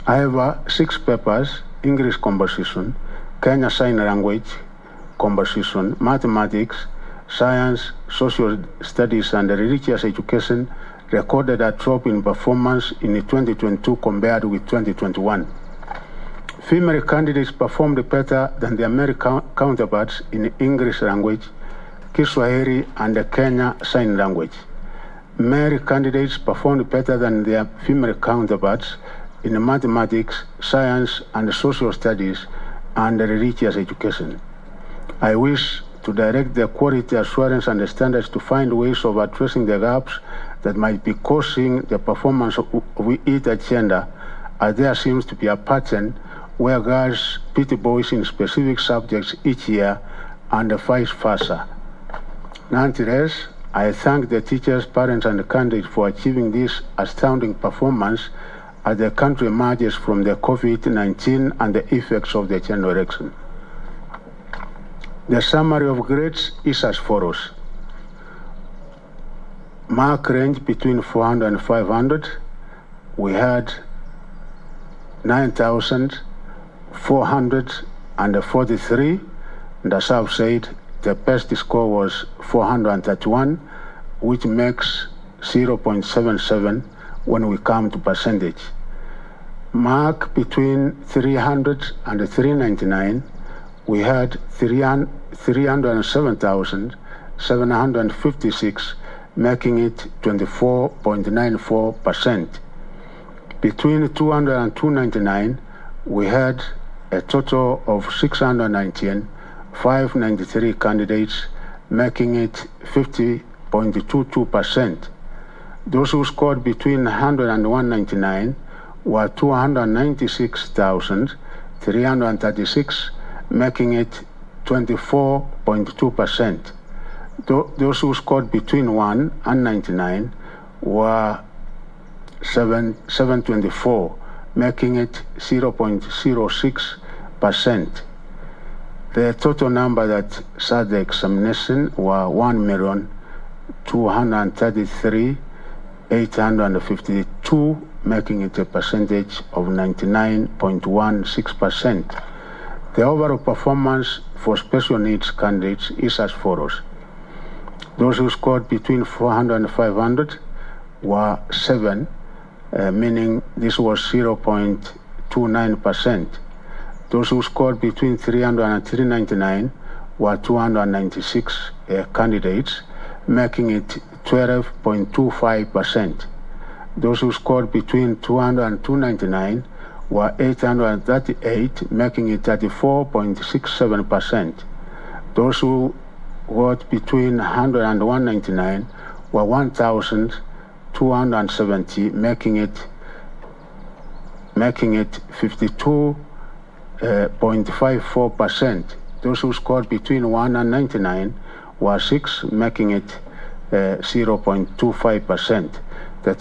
However, 6 papers, English Composition, Kenya Sign Language Composition, Mathematics, Science, Social Studies, and Religious Education recorded a drop in performance in 2022 compared with 2021. Female candidates performed better than their male counterparts in English language, Kiswahili, and the Kenya Sign Language. Male candidates performed better than their female counterparts in mathematics, science, and social studies, and religious education. I wish to direct the quality assurance and the standards to find ways of addressing the gaps that might be causing the performance of each agenda, as there seems to be a pattern where girls beat boys in specific subjects each year and vice versa. Nonetheless, I thank the teachers, parents, and the candidates for achieving this astounding performance as the country emerges from the COVID-19 and the effects of the general election. The summary of grades is as follows. Mark range between 400 and 500. We had 9,443, and as I've said, the best score was 431, which makes 0.77 when we come to percentage. Mark between 300 and 399, we had 307,756, making it 24.94%. Between 200 and 299, we had a total of 619,593 candidates, making it 50.22%. Those who scored between 100 and 199 were 296,336, making it 24.2%. Those who scored between 1 and 99 were 724, making it 0.06%. The total number that sat the examination were 1,233,852, making it a percentage of 99.16%. The overall performance for special needs candidates is as follows. Those who scored between 400 and 500 were 7, meaning this was 0.29%. Those who scored between 300 and 399 were 296 candidates, making it 12.25%. Those who scored between 200 and 299 were 838, making it 34.67%. Those who got between 100 and 199 were 1,270, making it 52.54%. Those who scored between 1 and 99 were 6, making it 0.25%. The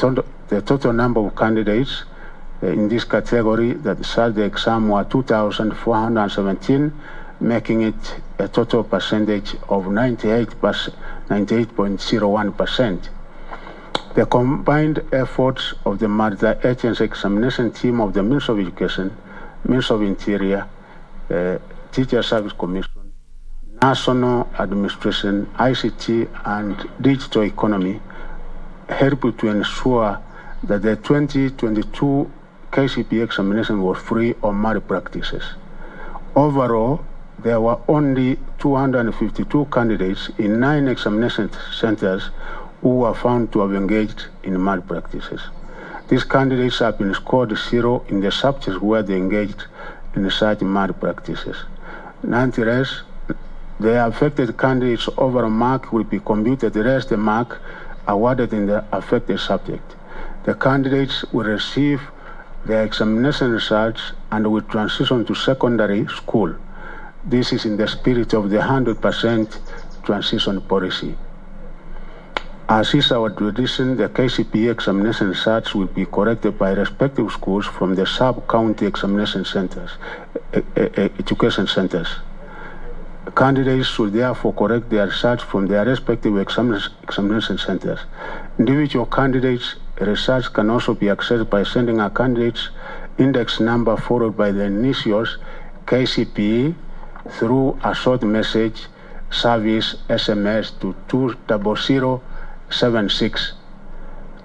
total number of candidates in this category that sat the exam were 2,417, making it a total percentage of 98.01%. The combined efforts of the multi-agency examination team of the Ministry of Education, Ministry of Interior, Teacher Service Commission, National Administration, ICT, and Digital Economy helped to ensure that the 2022 KCPE examination was free of malpractices. Overall, there were only 252 candidates in 9 examination centers who were found to have engaged in malpractices. These candidates have been scored 0 in the subjects where they engaged in such malpractices. Nonetheless, the affected candidates' overall mark will be computed less the mark awarded in the affected subject. The candidates will receive their examination results and will transition to secondary school. This is in the spirit of the 100% transition policy. As is our tradition, the KCPE examination results will be corrected by respective schools from the sub-county examination centers, education centers. Candidates should therefore correct their results from their respective examination centers. Individual candidates' results can also be accessed by sending a candidate's index number followed by the initials KCPE through a short message service SMS to 20076.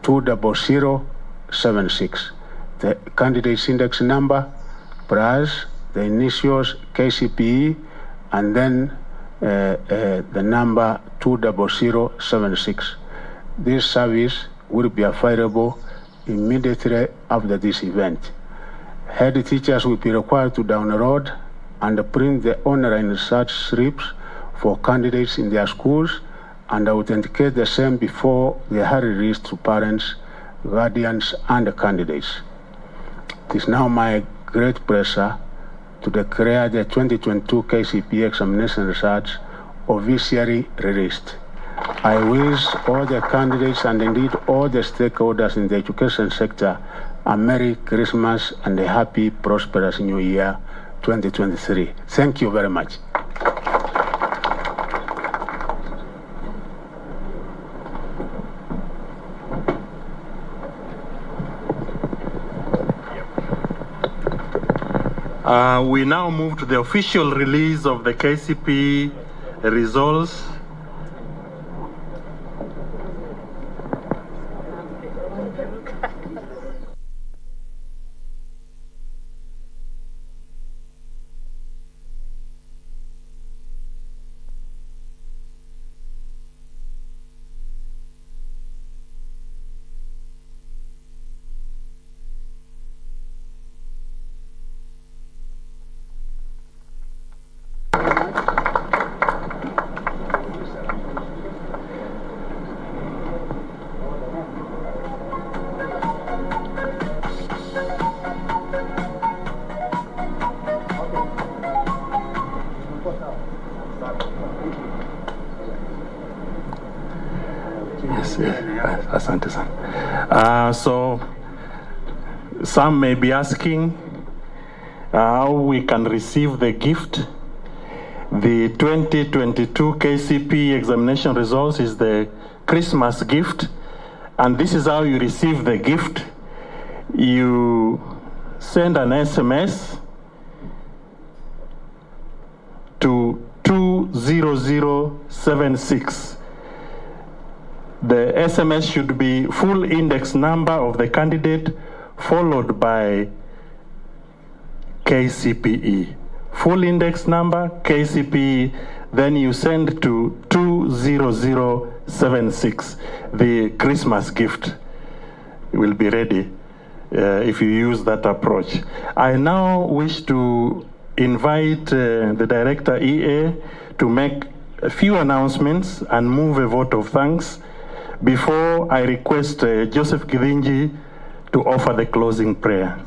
20076. The candidate's index number plus the initials KCPE and then the number 20076. This service will be available immediately after this event. Head teachers will be required to download and print the online research slips for candidates in their schools and authenticate the same before they are released to parents, guardians, and candidates. It is now my great pleasure to declare the 2022 KCPE examination results officially released. I wish all the candidates and indeed all the stakeholders in the education sector a Merry Christmas and a happy, prosperous New Year 2023. Thank you very much. We now move to the official release of the KCPE results. Asante sana. So some may be asking how we can receive the gift. The 2022 KCPE examination results is the Christmas gift, and this is how you receive the gift. You send an SMS to 20076. The SMS should be full index number of the candidate followed by KCPE. Full index number, KCPE, then you send to 20076. The Christmas gift will be ready if you use that approach. I now wish to invite the Director EA to make a few announcements and move a vote of thanks before I request Joseph Githinji to offer the closing prayer.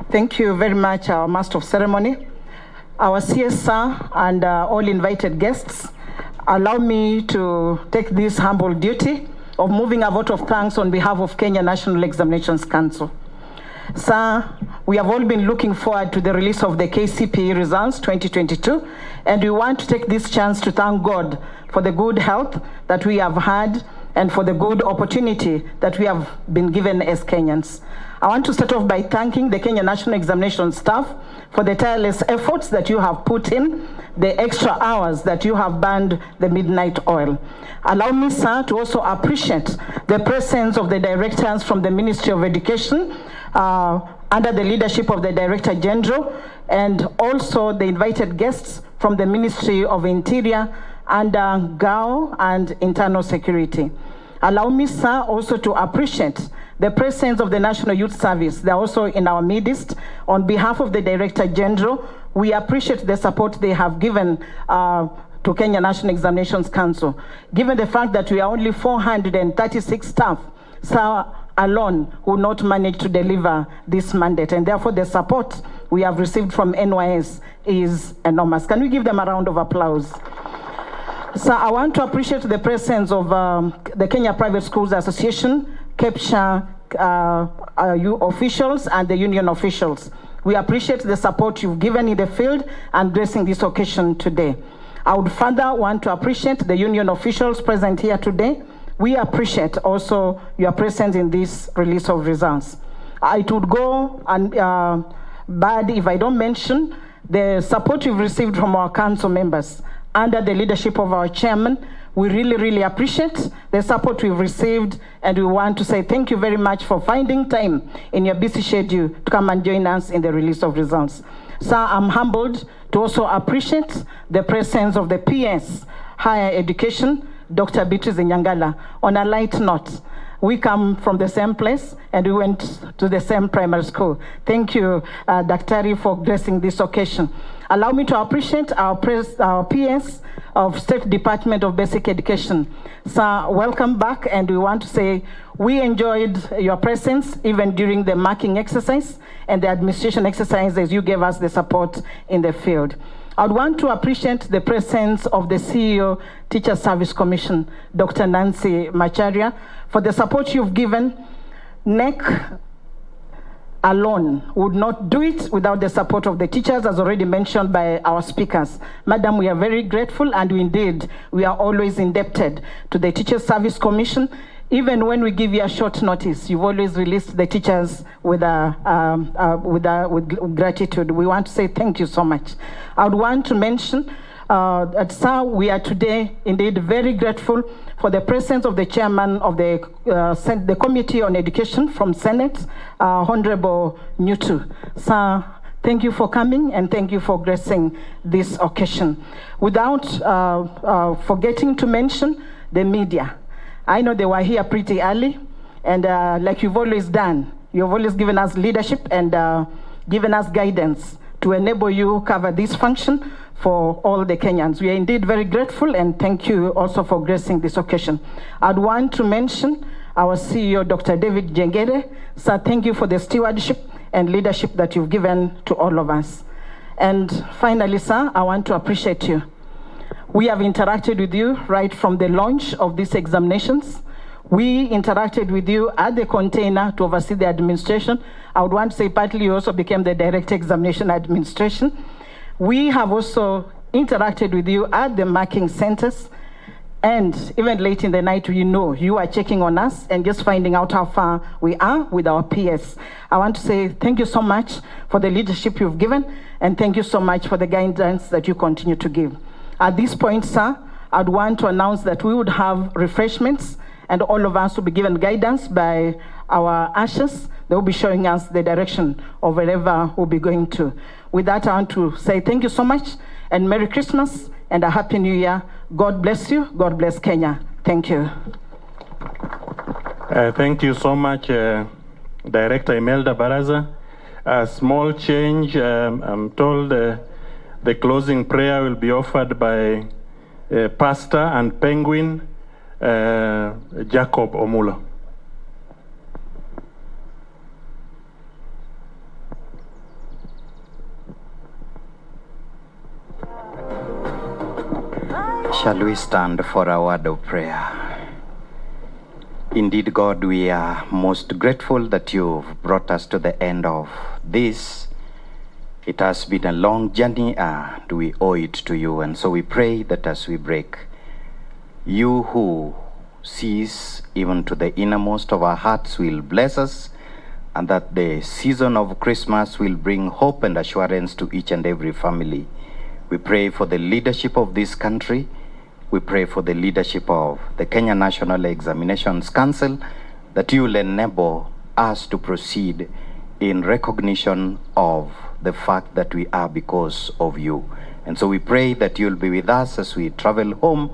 Thank you very much, our Master of Ceremony, our CSR, and all invited guests. Allow me to take this humble duty of moving a vote of thanks on behalf of Kenya National Examinations Council. Sir, we have all been looking forward to the release of the KCPE results 2022, and we want to take this chance to thank God for the good health that we have had and for the good opportunity that we have been given as Kenyans. I want to start off by thanking the Kenya National Examination staff for the tireless efforts that you have put in, the extra hours that you have burned the midnight oil. Allow me, sir, to also appreciate the presence of the directors from the Ministry of Education under the leadership of the Director General, and also the invited guests from the Ministry of Interior and GAO and Internal Security. Allow me, sir, also to appreciate the presence of the National Youth Service. They're also in our midst. On behalf of the Director General, we appreciate the support they have given to Kenya National Examinations Council. Given the fact that we are only 436 staff, so alone will not manage to deliver this mandate. And therefore, the support we have received from NYS is enormous. Can we give them a round of applause? So I want to appreciate the presence of the Kenya Private Schools Association, KEPSHA officials, and the union officials. We appreciate the support you've given in the field and gracing this occasion today. I would further want to appreciate the union officials present here today. We appreciate also your presence in this release of results. It would go bad if I don't mention the support we've received from our council members under the leadership of our chairman. We really appreciate the support we've received, and we want to say thank you very much for finding time in your busy schedule to come and join us in the release of results. Sir, I'm humbled to also appreciate the presence of the PS Higher Education, Dr. Beatrice Nyangala. On a light note, we come from the same place and we went to the same primary school. Thank you, Daktari, for gracing this occasion. Allow me to appreciate our PS of State Department of Basic Education. Sir, welcome back, and we want to say we enjoyed your presence even during the marking exercise and the administration exercises. You gave us the support in the field. I would want to appreciate the presence of the CEO, Teacher Service Commission, Dr. Nancy Macharia, for the support you've given. KNEC alone would not do it without the support of the teachers, as already mentioned by our speakers. Madam, we are very grateful, and indeed, we are always indebted to the Teacher Service Commission. Even when we give you a short notice, you've always released the teachers with gratitude. We want to say thank you so much. I would want to mention that, sir, we are today indeed very grateful for the presence of the chairman of the Committee on Education from Senate, Honorable Nyutu. Sir, thank you for coming, and thank you for gracing this occasion. Without forgetting to mention the media. I know they were here pretty early, and like you've always done, you've always given us leadership and given us guidance to enable you cover this function for all the Kenyans. We are indeed very grateful, and thank you also for gracing this occasion. I'd want to mention our CEO, Dr. David Jengere. Sir, thank you for the stewardship and leadership that you've given to all of us. And finally, sir, I want to appreciate you. We have interacted with you right from the launch of these examinations. We interacted with you at the container to oversee the administration. I would want to say partly you also became the direct examination administration. We have also interacted with you at the marking centers, and even late in the night, we know you are checking on us and just finding out how far we are with our PS. I want to say thank you so much for the leadership you've given, and thank you so much for the guidance that you continue to give. At this point, sir, I'd want to announce that we would have refreshments, and all of us will be given guidance by our ushers. They will be showing us the direction of wherever we'll be going to. With that, I want to say thank you so much, and Merry Christmas and a Happy New Year. God bless you. God bless Kenya. Thank you. Thank you so much, Director Imelda Baraza. A small change, I'm told the closing prayer will be offered by Pastor and Penguin Jacob Omulo. Shall we stand for a word of prayer? Indeed, God, we are most grateful that you've brought us to the end of this. It has been a long journey, and we owe it to you. And so we pray that as we break, you who sees even to the innermost of our hearts will bless us, and that the season of Christmas will bring hope and assurance to each and every family. We pray for the leadership of this country. We pray for the leadership of the Kenya National Examinations Council, that you will enable us to proceed in recognition of the fact that we are because of you. And so we pray that you'll be with us as we travel home,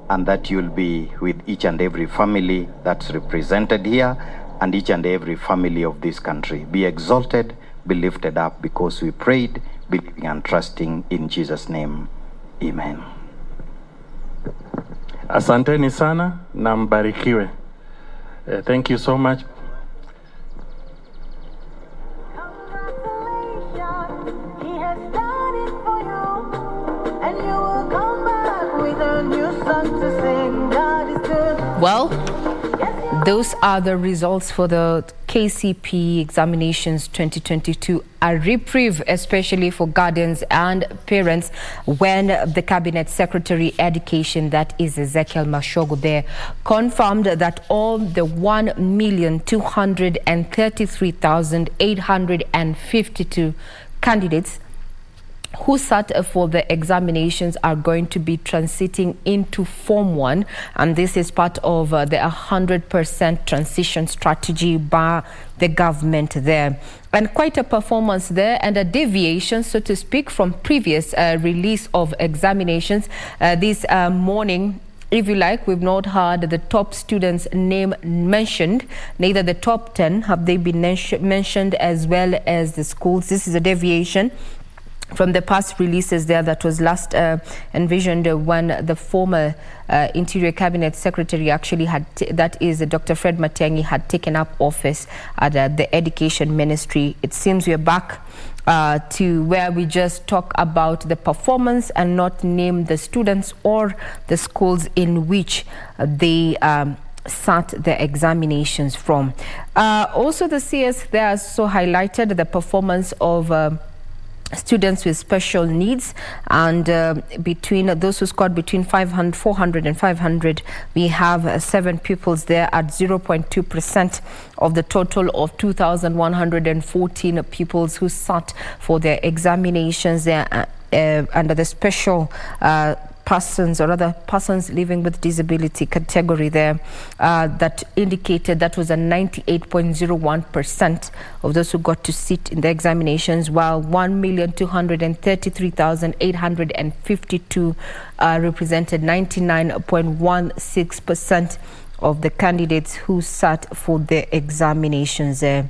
and that you'll be with each and every family that's represented here, and each and every family of this country. Be exalted, be lifted up, because we prayed, believing and trusting in Jesus' name. Amen. Asanteni sana na mbarikiwe. Thank you so much. Well, those are the results for the KCPE examinations 2022. A reprieve, especially for guardians and parents, when the Cabinet Secretary Education, that is Ezekiel Mashogu there, confirmed that all the 1,233,852 candidates who sat for the examinations are going to be transiting into Form 1, and this is part of the 100% transition strategy by the government there. And quite a performance there, and a deviation, so to speak, from previous release of examinations. This morning, if you like, we've not heard the top students' name mentioned, neither the top 10 have they been mentioned, as well as the schools. This is a deviation from the past releases there that was last envisioned when the former Interior Cabinet Secretary actually had, that is Dr. Fred Matiang'i, had taken up office at the Education Ministry. It seems we're back to where we just talk about the performance and not name the students or the schools in which they sat the examinations from. Also, the CS there also highlighted the performance of students with special needs, and between those who scored between 400 and 500, we have 7 pupils there at 0.2% of the total of 2,114 pupils who sat for their examinations there under the special persons, or other persons living with disability category there, that indicated that was a 98.01% of those who got to sit in the examinations, while 1,233,852 represented 99.16% of the candidates who sat for the examinations there.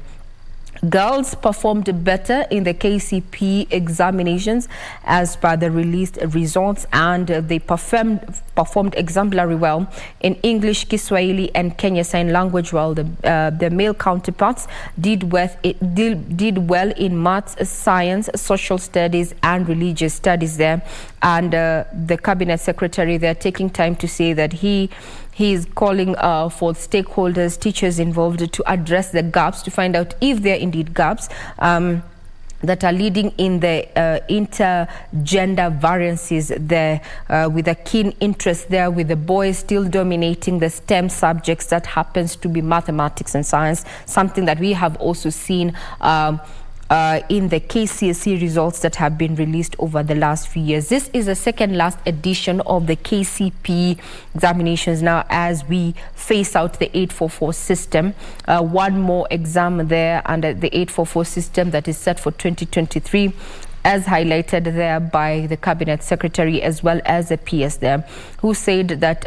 Girls performed better in the KCPE examinations as per the released results, and they performed exemplary well in English, Kiswahili, and Kenya Sign Language, while the male counterparts did well in maths, science, social studies, and religious studies there. And the Cabinet Secretary, they're taking time to say that he is calling for stakeholders, teachers involved, to address the gaps, to find out if there are indeed gaps that are leading in the intergender variances there, with a keen interest there, with the boys still dominating the STEM subjects that happens to be mathematics and science, something that we have also seen in the KCSE results that have been released over the last few years. This is the second last edition of the KCPE examinations now, as we face out the 844 system. One more exam there under the 844 system that is set for 2023, as highlighted there by the Cabinet Secretary as well as the PS there, who said that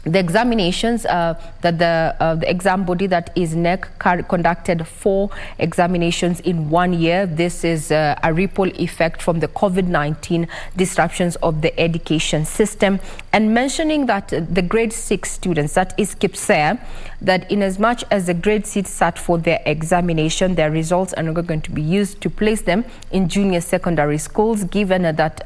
the examinations, that the exam body, that is KNEC, conducted 4 examinations in 1 year. This is a ripple effect from the COVID-19 disruptions of the education system, and mentioning that the grade 6 students, that is KCPE, that in as much as the grade 6 sat for their examination, their results are not going to be used to place them in junior secondary schools, given that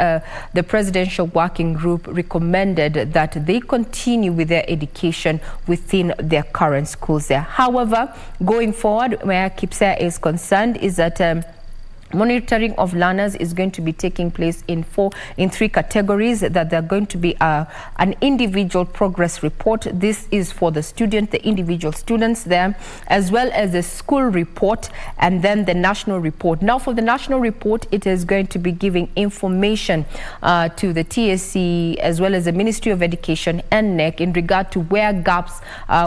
the Presidential Working Group recommended that they continue with their education within their current schools there. However, going forward, where KCPE is concerned, is that monitoring of learners is going to be taking place in 3 categories. That they're going to be an individual progress report. This is for the student, the individual students there, as well as the school report, and then the national report. Now, for the national report, it is going to be giving information to the TSC as well as the Ministry of Education and KNEC in regard to where gaps,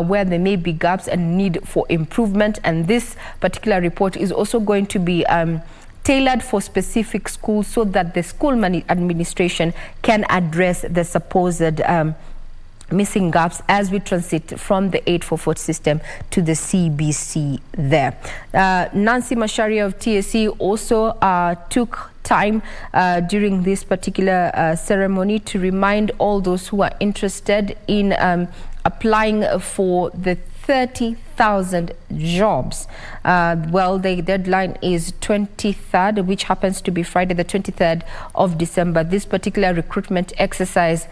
where there may be gaps and need for improvement. And this particular report is also going to be tailored for specific schools, so that the school administration can address the supposed missing gaps as we transit from the 844 system to the CBC there. Nancy Macharia of TSC also took time during this particular ceremony to remind all those who are interested in applying for the 30,000 jobs. Well, the deadline is 23rd, which happens to be Friday, the 23rd of December. This particular recruitment exercise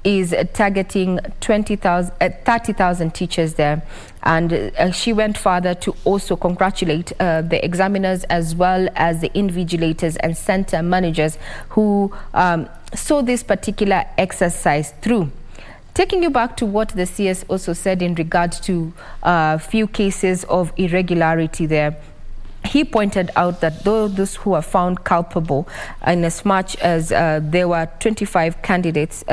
is targeting 30,000 teachers there. And she went further to also congratulate the examiners as well as the invigilators and center managers who saw this particular exercise through. Taking you back to what the CS also said in regard to a few cases of irregularity there, he pointed out that those who are found culpable, in as much as there were 25 candidates,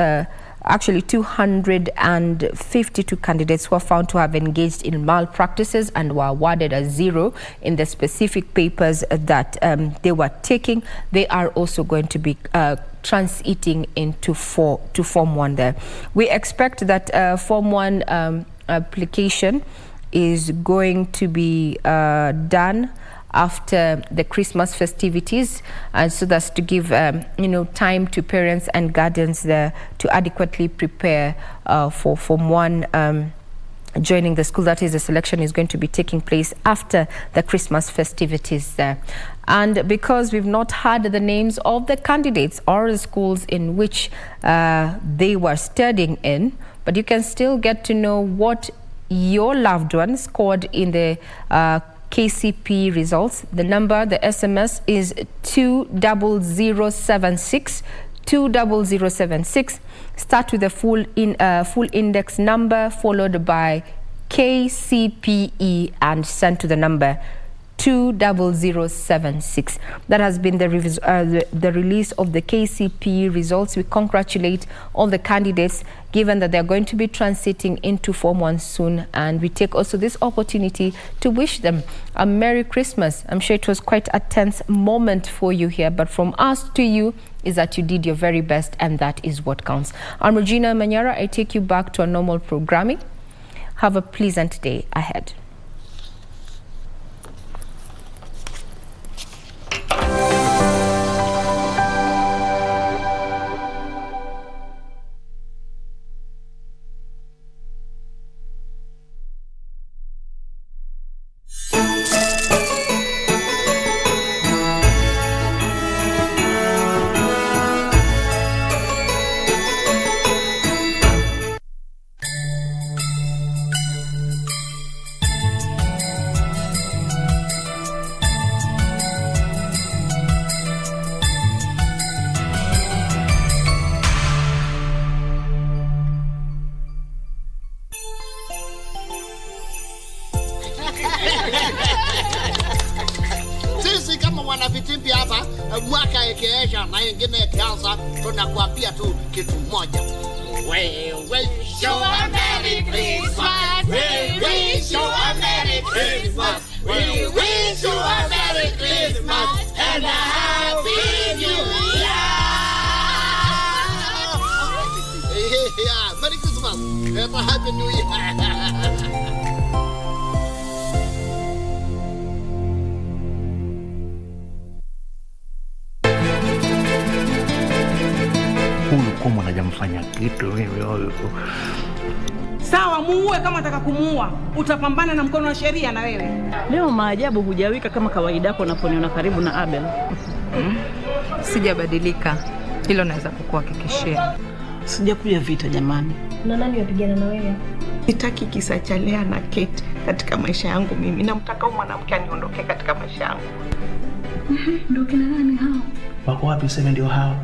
actually 252 candidates who are found to have engaged in malpractices and were awarded a 0 in the specific papers that they were taking. They are also going to be transiting into Form 1 there. We expect that Form 1 application is going to be done after the Christmas festivities, and so that's to give time to parents and guardians there to adequately prepare for Form 1 joining the school. That is, the selection is going to be taking place after the Christmas festivities there. And because we've not had the names of the candidates or the schools in which they were studying in, but you can still get to know what your loved one scored in the KCPE results. The number, the SMS is 20076. 20076. Start with the full index number followed by KCPE and send to the number 20076. That has been the release of the KCPE results. We congratulate all the candidates, given that they're going to be transiting into Form 1 soon, and we take also this opportunity to wish them a Merry Christmas. I'm sure it was quite a tense moment for you here, but from us to you is that you did your very best, and that is what counts. I'm Regina Manyara. I take you back to our normal programming. Have a pleasant day ahead. Sisi kama wanavitimbi hapa, mwaka ikiisha na ingine ikianza, tunakuambia tu kitu moja. We wish you a Merry Christmas. We wish you a Merry Christmas. We wish you a Merry Christmas and a Happy New Year. Yeah, Merry Christmas and a Happy New Year. Kama hajamfanya kitu wewe. Sawa, muue kama nataka kumuua. Utapambana na mkono wa sheria na wewe. Leo maajabu hujawika kama kawaida yako unaponiona karibu na Abel. Sijabadilika. Hilo naweza kukuhakikishia. Sijakuja vita jamani. Na nani yapigana na wewe? Sitaki kisa cha Lea na Kate katika maisha yangu mimi. Namtaka mwanamke aniondoke katika maisha yangu. Ndio kina nani hao? Wako wapi sema ndio hao?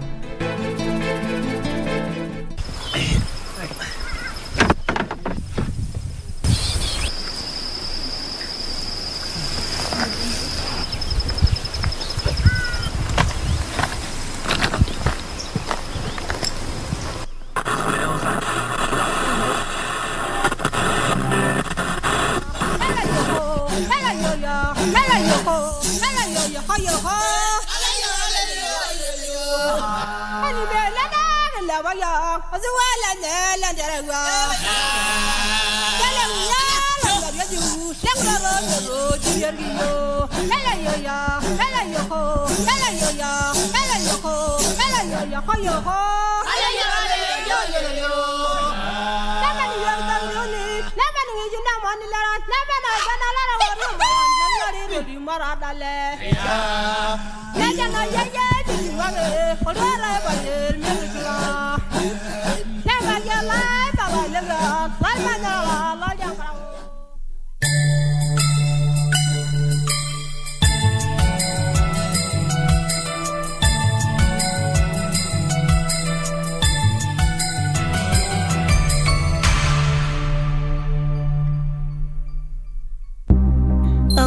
Never O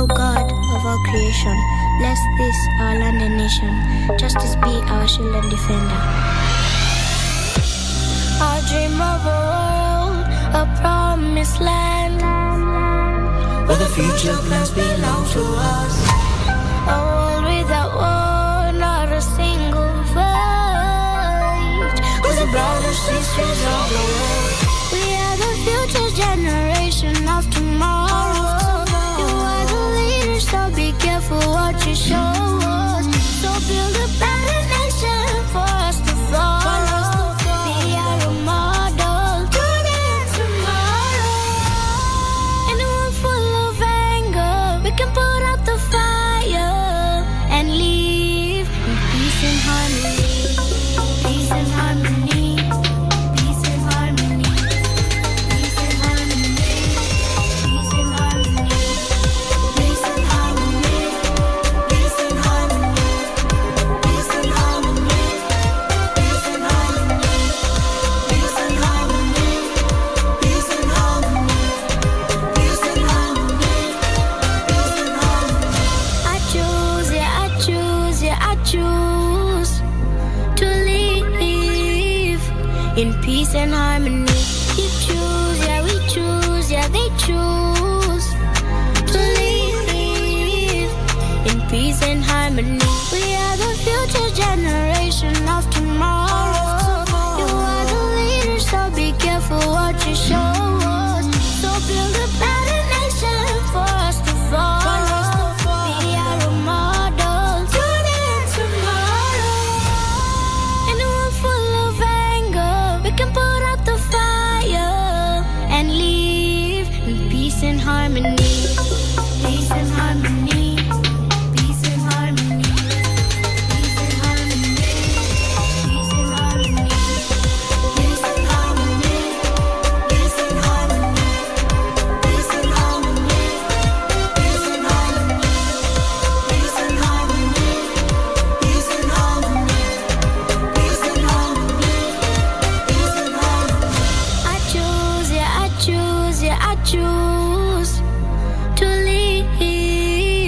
God of all creation, bless this our land and nation. Justice be our shield and defender. Our dream of a world, a promised land, where the future plans belong to us. A world without war, not a single fight. Cause the brothers, sisters of the world, we are the future generation of tomorrow. So be careful what you show us. So build a better nation for us to follow. Be our model today and tomorrow. In a world full of anger, we can put out the fire and live in peace and harmony. Peace and harmony. Peace and harmony. Peace and harmony. Peace and harmony. In peace and harmony, you choose, yeah, we choose, yeah, they choose to live in peace and harmony. We are the future generation of tomorrow. You are the leader, so be careful what you show us. So build a better nation for us to follow. Be our model today and tomorrow. In a world full of anger, we can put out the fire and live in peace and harmony.